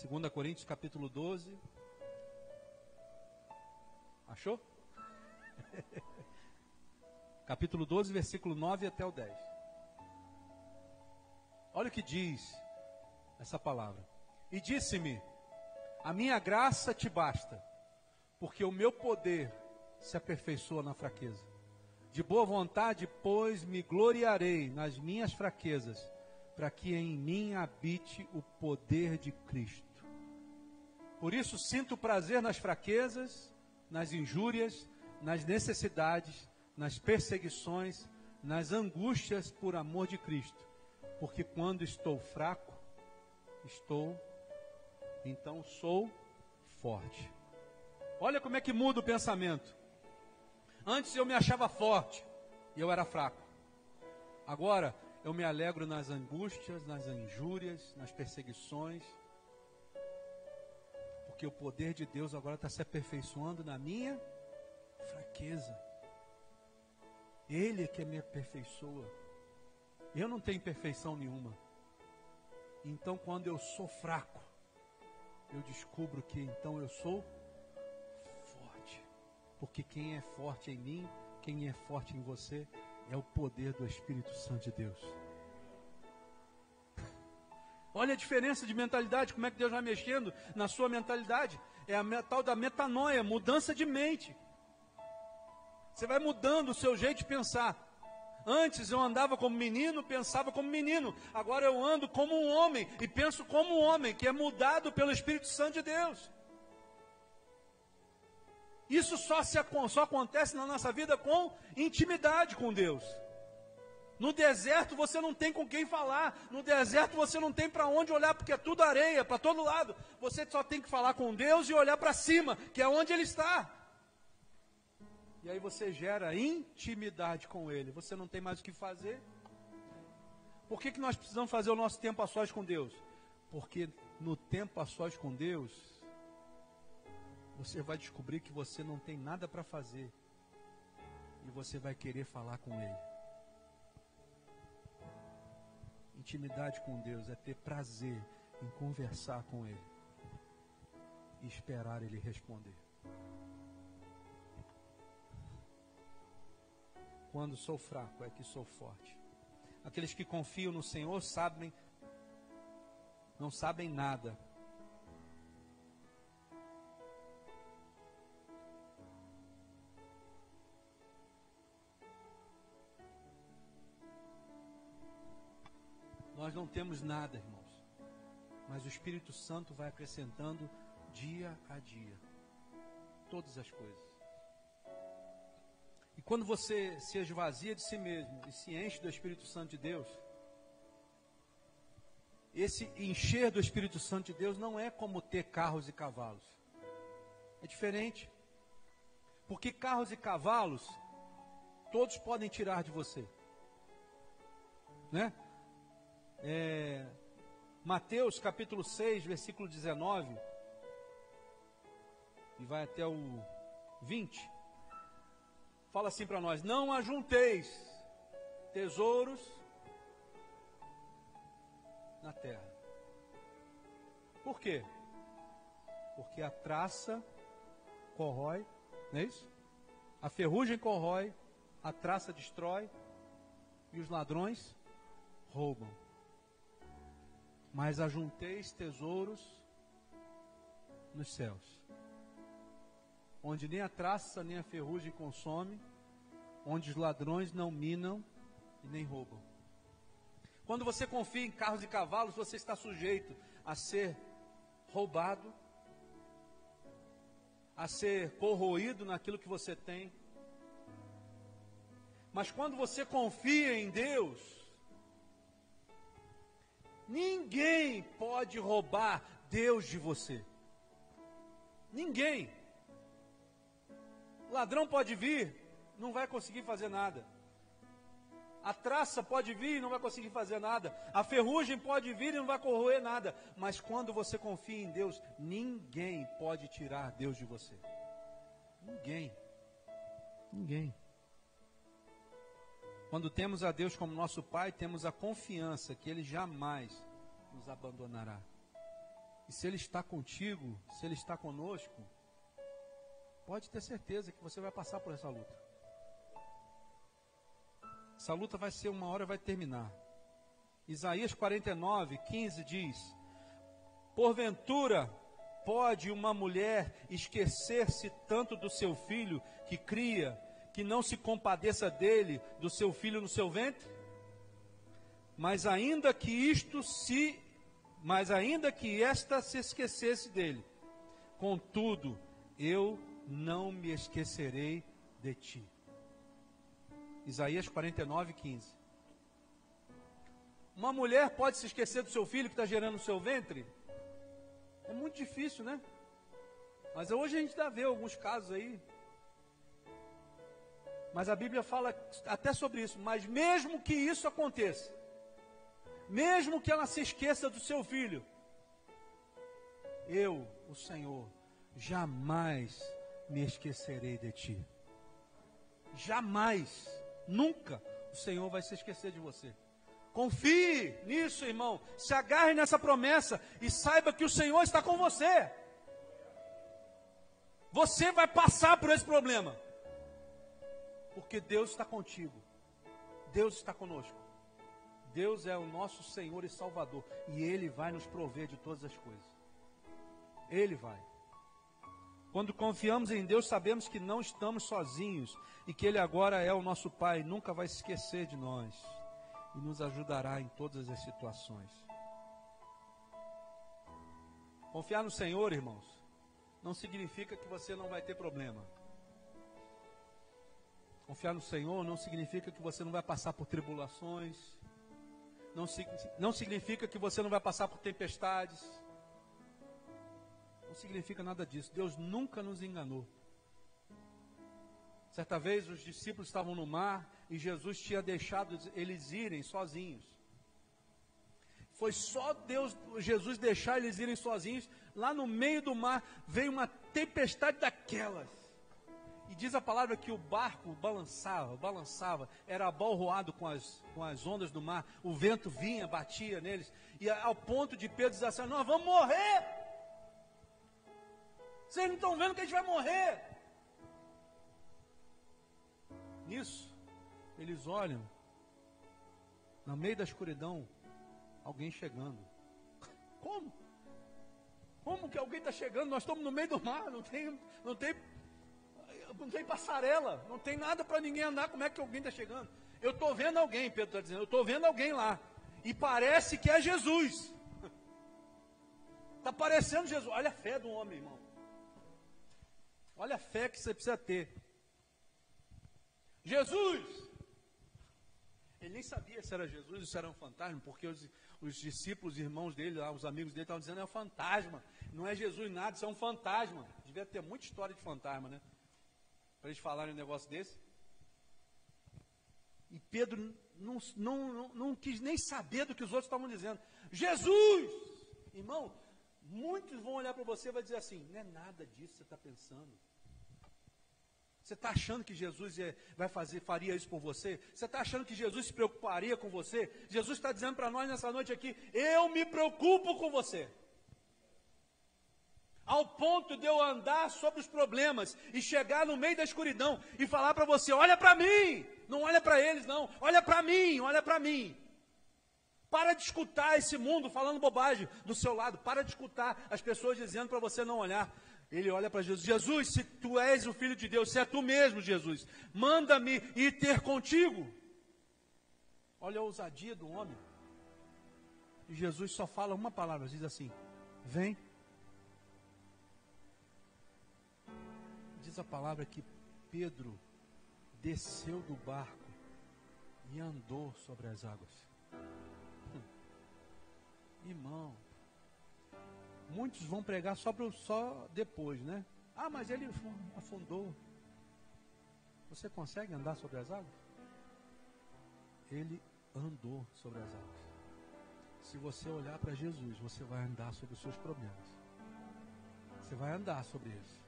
2 Coríntios, capítulo 12. Achou? Capítulo 12, versículo 9 até o 10. Olha o que diz essa palavra. E disse-me, a minha graça te basta, porque o meu poder se aperfeiçoa na fraqueza. De boa vontade, pois, me gloriarei nas minhas fraquezas, para que em mim habite o poder de Cristo. Por isso sinto prazer nas fraquezas, nas injúrias, nas necessidades, nas perseguições, nas angústias por amor de Cristo. Porque quando estou fraco, então sou forte. Olha como é que muda o pensamento. Antes eu me achava forte e eu era fraco. Agora eu me alegro nas angústias, nas injúrias, nas perseguições. Porque o poder de Deus agora está se aperfeiçoando na minha fraqueza. Ele é que me aperfeiçoa. Eu não tenho perfeição nenhuma. Então quando eu sou fraco, eu descubro que então eu sou forte. Porque quem é forte em mim, quem é forte em você, é o poder do Espírito Santo de Deus. Olha a diferença de mentalidade, como é que Deus vai mexendo na sua mentalidade. É a tal da metanoia, mudança de mente. Você vai mudando o seu jeito de pensar. Antes eu andava como menino, pensava como menino. Agora eu ando como um homem e penso como um homem, que é mudado pelo Espírito Santo de Deus. Isso só acontece na nossa vida com intimidade com Deus. No deserto você não tem com quem falar. No deserto você não tem para onde olhar, porque é tudo areia, para todo lado. Você só tem que falar com Deus e olhar para cima, que é onde Ele está. E aí você gera intimidade com Ele. Você não tem mais o que fazer. Por que nós precisamos fazer o nosso tempo a sós com Deus? Porque no tempo a sós com Deus, você vai descobrir que você não tem nada para fazer. E você vai querer falar com Ele. Intimidade com Deus é ter prazer em conversar com Ele. E esperar Ele responder. Quando sou fraco é que sou forte. Aqueles que confiam no Senhor não sabem nada. Nós não temos nada, irmãos. Mas o Espírito Santo vai acrescentando dia a dia todas as coisas. E quando você se esvazia de si mesmo e se enche do Espírito Santo de Deus, esse encher do Espírito Santo de Deus não é como ter carros e cavalos. É diferente. Porque carros e cavalos, todos podem tirar de você. Né? Mateus capítulo 6, versículo 19, e vai até o 20, fala assim para nós: não ajunteis tesouros na terra. Por quê? Porque a traça corrói, não é isso? A ferrugem corrói, a traça destrói e os ladrões roubam. Mas ajunteis tesouros nos céus, onde nem a traça nem a ferrugem consome, onde os ladrões não minam e nem roubam. Quando você confia em carros e cavalos, você está sujeito a ser roubado, a ser corroído naquilo que você tem. Mas quando você confia em Deus, ninguém pode roubar Deus de você. Ninguém. Ladrão pode vir, não vai conseguir fazer nada. A traça pode vir e não vai conseguir fazer nada. A ferrugem pode vir e não vai corroer nada. Mas quando você confia em Deus, ninguém pode tirar Deus de você. Ninguém. Ninguém. Quando temos a Deus como nosso Pai, temos a confiança que Ele jamais nos abandonará. E se Ele está contigo, se Ele está conosco, pode ter certeza que você vai passar por essa luta. Essa luta vai ser uma hora, vai terminar. Isaías 49, 15 diz: porventura pode uma mulher esquecer-se tanto do seu filho que cria, que não se compadeça dele, do seu filho no seu ventre? Mas ainda que esta se esquecesse dele, contudo, eu não me esquecerei de ti. Isaías 49, 15. Uma mulher pode se esquecer do seu filho que está gerando no seu ventre? É muito difícil, né? Mas hoje a gente já vê alguns casos aí. Mas a Bíblia fala até sobre isso. Mas mesmo que isso aconteça, mesmo que ela se esqueça do seu filho, eu, o Senhor, jamais me esquecerei de ti. Jamais, nunca o Senhor vai se esquecer de você. Confie nisso, irmão. Se agarre nessa promessa e saiba que o Senhor está com você. Você vai passar por esse problema, porque Deus está contigo. Deus está conosco. Deus é o nosso Senhor e Salvador, e Ele vai nos prover de todas as coisas. Ele vai. Quando confiamos em Deus, sabemos que não estamos sozinhos e que Ele agora é o nosso Pai, nunca vai se esquecer de nós e nos ajudará em todas as situações. Confiar no Senhor, irmãos, não significa que você não vai ter problema. Confiar no Senhor não significa que você não vai passar por tribulações, não significa que você não vai passar por tempestades. Não significa nada disso. Deus nunca nos enganou. Certa vez os discípulos estavam no mar e Jesus tinha deixado eles irem sozinhos. Foi só Jesus deixar eles irem sozinhos. Lá no meio do mar veio uma tempestade daquelas. E diz a palavra que o barco balançava, era abalroado com as ondas do mar. O vento vinha, batia neles. E ao ponto de Pedro dizer assim: nós vamos morrer. Vocês não estão vendo que a gente vai morrer? Nisso, eles olham, no meio da escuridão, alguém chegando. Como? Como que alguém está chegando? Nós estamos no meio do mar, não tem passarela, não tem nada para ninguém andar, como é que alguém está chegando? Eu estou vendo alguém, Pedro está dizendo, eu estou vendo alguém lá, e parece que é Jesus. Está parecendo Jesus. Olha a fé do homem, irmão. Olha a fé que você precisa ter. Jesus! Ele nem sabia se era Jesus ou se era um fantasma, porque os discípulos, os irmãos dele, lá, os amigos dele, estavam dizendo: é um fantasma, não é Jesus nada, isso é um fantasma. Devia ter muita história de fantasma, né? Para eles falarem um negócio desse. E Pedro não quis nem saber do que os outros estavam dizendo. Jesus! Irmão, muitos vão olhar para você e vai dizer assim: não é nada disso que você está pensando. Você está achando que Jesus faria isso por você? Você está achando que Jesus se preocuparia com você? Jesus está dizendo para nós nessa noite aqui: eu me preocupo com você. Ao ponto de eu andar sobre os problemas e chegar no meio da escuridão e falar para você: olha para mim, não olha para eles não, olha para mim, olha para mim. Para de escutar esse mundo falando bobagem do seu lado, para de escutar as pessoas dizendo para você não olhar. Ele olha para Jesus: Jesus, se tu és o Filho de Deus, se é tu mesmo, Jesus, manda-me ir ter contigo. Olha a ousadia do homem. E Jesus só fala uma palavra, diz assim: vem. Diz a palavra que Pedro desceu do barco e andou sobre as águas. Irmão, muitos vão pregar só depois, né? Ah, mas ele afundou. Você consegue andar sobre as águas? Ele andou sobre as águas. Se você olhar para Jesus, você vai andar sobre os seus problemas. Você vai andar sobre eles.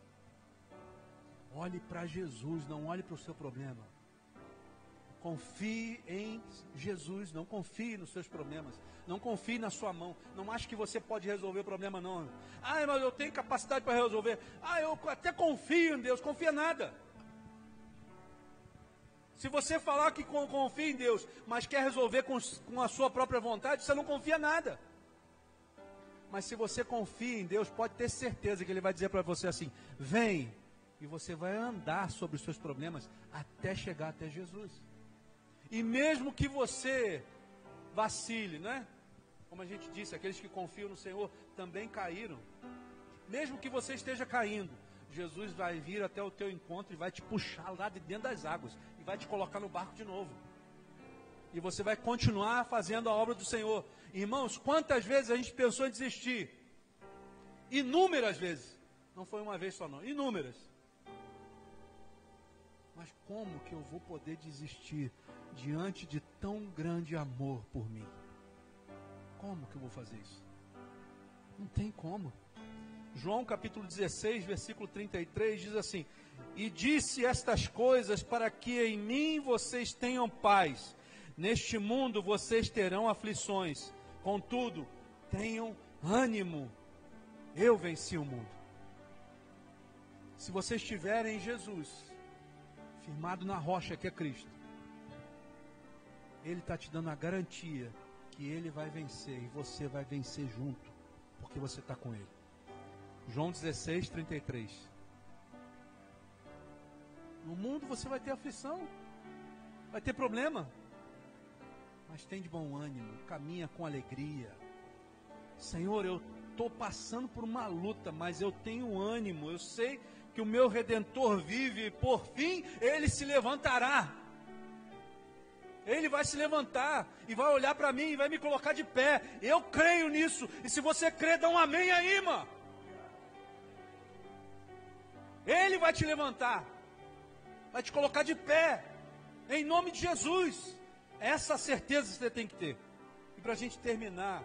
Olhe para Jesus, não olhe para o seu problema. Confie em Jesus, não confie nos seus problemas. Não confie na sua mão. Não ache que você pode resolver o problema, não. Ah, mas eu tenho capacidade para resolver. Ah, eu até confio em Deus. Confia nada. Se você falar que confia em Deus, mas quer resolver com a sua própria vontade, você não confia nada. Mas se você confia em Deus, pode ter certeza que Ele vai dizer para você assim: vem. E você vai andar sobre os seus problemas até chegar até Jesus. E mesmo que você vacile, né? Como a gente disse, aqueles que confiam no Senhor também caíram. Mesmo que você esteja caindo, Jesus vai vir até o teu encontro e vai te puxar lá de dentro das águas. E vai te colocar no barco de novo. E você vai continuar fazendo a obra do Senhor. Irmãos, quantas vezes a gente pensou em desistir? Inúmeras vezes. Não foi uma vez só não, inúmeras. Mas como que eu vou poder desistir diante de tão grande amor por mim? Como que eu vou fazer isso? Não tem como. João capítulo 16, versículo 33 diz assim: e disse estas coisas para que em mim vocês tenham paz. Neste mundo vocês terão aflições. Contudo, tenham ânimo. Eu venci o mundo. Se vocês estiverem em Jesus, firmado na rocha que é Cristo, Ele está te dando a garantia que Ele vai vencer e você vai vencer junto, porque você está com Ele. João 16, 33. No mundo você vai ter aflição, vai ter problema, mas tem de bom ânimo, caminha com alegria. Senhor, eu estou passando por uma luta, mas eu tenho ânimo, eu sei que o meu Redentor vive e por fim Ele se levantará. Ele vai se levantar e vai olhar para mim e vai me colocar de pé. Eu creio nisso. E se você crê, dá um amém aí, irmão. Ele vai te levantar, vai te colocar de pé, em nome de Jesus. Essa certeza você tem que ter. E para a gente terminar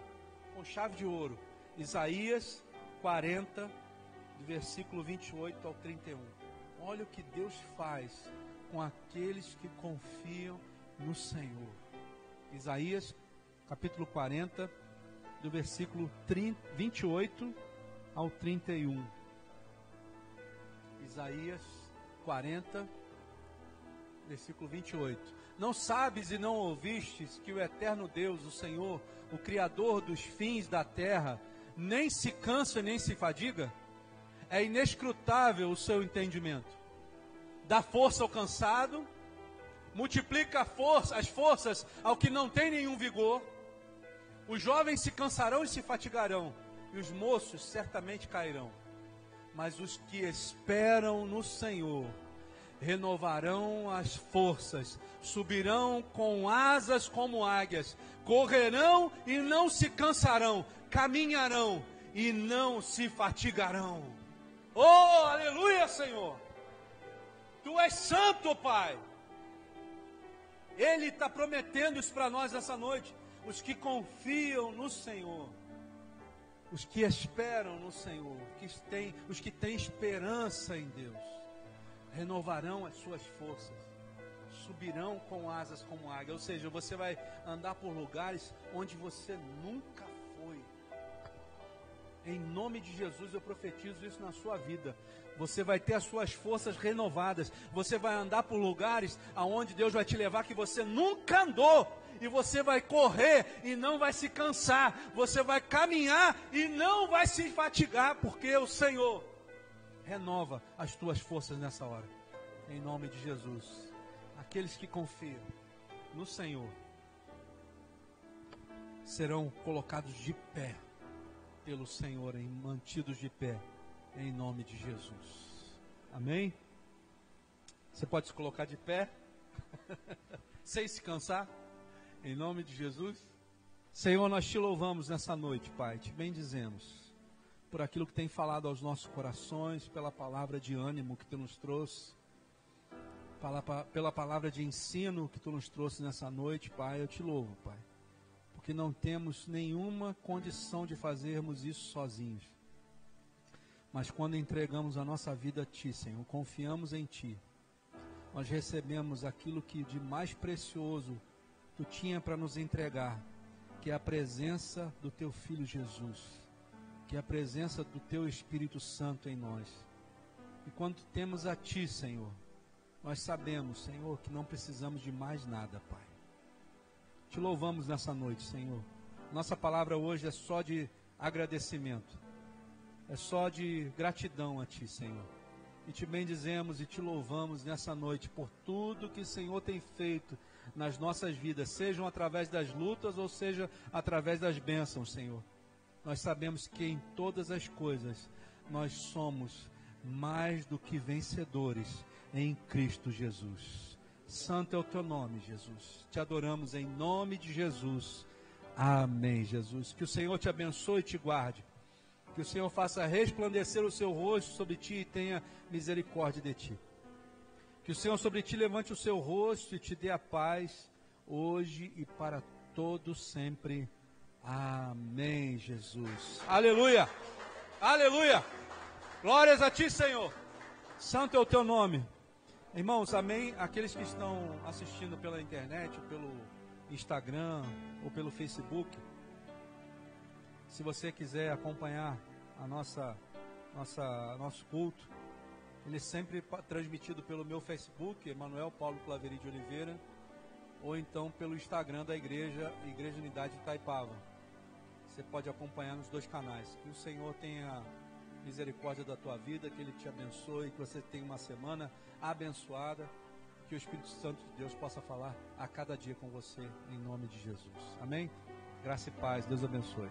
com chave de ouro, Isaías 40, do versículo 28 ao 31. Olha o que Deus faz com aqueles que confiam no Senhor. Isaías capítulo 40, do versículo 28 ao 31. Isaías 40, versículo 28. Não sabes e não ouvistes que o eterno Deus, o Senhor, o Criador dos fins da terra, nem se cansa nem se fadiga? É inescrutável o seu entendimento. Dá força ao cansado, multiplica as forças ao que não tem nenhum vigor. Os jovens se cansarão e se fatigarão, e os moços certamente cairão. Mas os que esperam no Senhor renovarão as forças, subirão com asas como águias, correrão e não se cansarão, caminharão e não se fatigarão. Oh, aleluia, Senhor! Tu és santo, Pai. Ele está prometendo isso para nós essa noite. Os que confiam no Senhor, os que esperam no Senhor, os que têm esperança em Deus, renovarão as suas forças, subirão com asas como águia. Ou seja, você vai andar por lugares onde você nunca foi. Em nome de Jesus eu profetizo isso na sua vida. Você vai ter as suas forças renovadas. Você vai andar por lugares aonde Deus vai te levar que você nunca andou. E você vai correr e não vai se cansar. Você vai caminhar e não vai se fatigar, porque o Senhor renova as tuas forças nessa hora. Em nome de Jesus. Aqueles que confiam no Senhor serão colocados de pé pelo Senhor, mantidos de pé, em nome de Jesus. Amém? Você pode se colocar de pé, sem se cansar, em nome de Jesus. Senhor, nós te louvamos nessa noite, Pai, te bendizemos por aquilo que tem falado aos nossos corações, pela palavra de ânimo que Tu nos trouxe, pela palavra de ensino que Tu nos trouxe nessa noite, Pai. Eu te louvo, Pai, porque não temos nenhuma condição de fazermos isso sozinhos. Mas quando entregamos a nossa vida a Ti, Senhor, confiamos em Ti, nós recebemos aquilo que de mais precioso Tu tinha para nos entregar, que é a presença do Teu Filho Jesus, que é a presença do Teu Espírito Santo em nós. E quando temos a Ti, Senhor, nós sabemos, Senhor, que não precisamos de mais nada, Pai. Te louvamos nessa noite, Senhor. Nossa palavra hoje é só de agradecimento, é só de gratidão a Ti, Senhor. E Te bendizemos e Te louvamos nessa noite por tudo que o Senhor tem feito nas nossas vidas, sejam através das lutas ou seja através das bênçãos, Senhor. Nós sabemos que em todas as coisas nós somos mais do que vencedores em Cristo Jesus. Santo é o Teu nome, Jesus. Te adoramos em nome de Jesus. Amém, Jesus. Que o Senhor te abençoe e te guarde. Que o Senhor faça resplandecer o seu rosto sobre ti e tenha misericórdia de ti. Que o Senhor sobre ti levante o seu rosto e te dê a paz, hoje e para todo sempre. Amém, Jesus. Aleluia! Aleluia! Glórias a ti, Senhor. Santo é o teu nome. Irmãos, amém. Aqueles que estão assistindo pela internet, pelo Instagram ou pelo Facebook, se você quiser acompanhar nosso culto, ele é sempre transmitido pelo meu Facebook, Emanuel Paulo Claveri de Oliveira, ou então pelo Instagram da Igreja Unidade de Itaipava. Você pode acompanhar nos dois canais. Que o Senhor tenha misericórdia da tua vida, que Ele te abençoe, que você tenha uma semana abençoada, que o Espírito Santo de Deus possa falar a cada dia com você, em nome de Jesus. Amém? Graça e paz. Deus abençoe.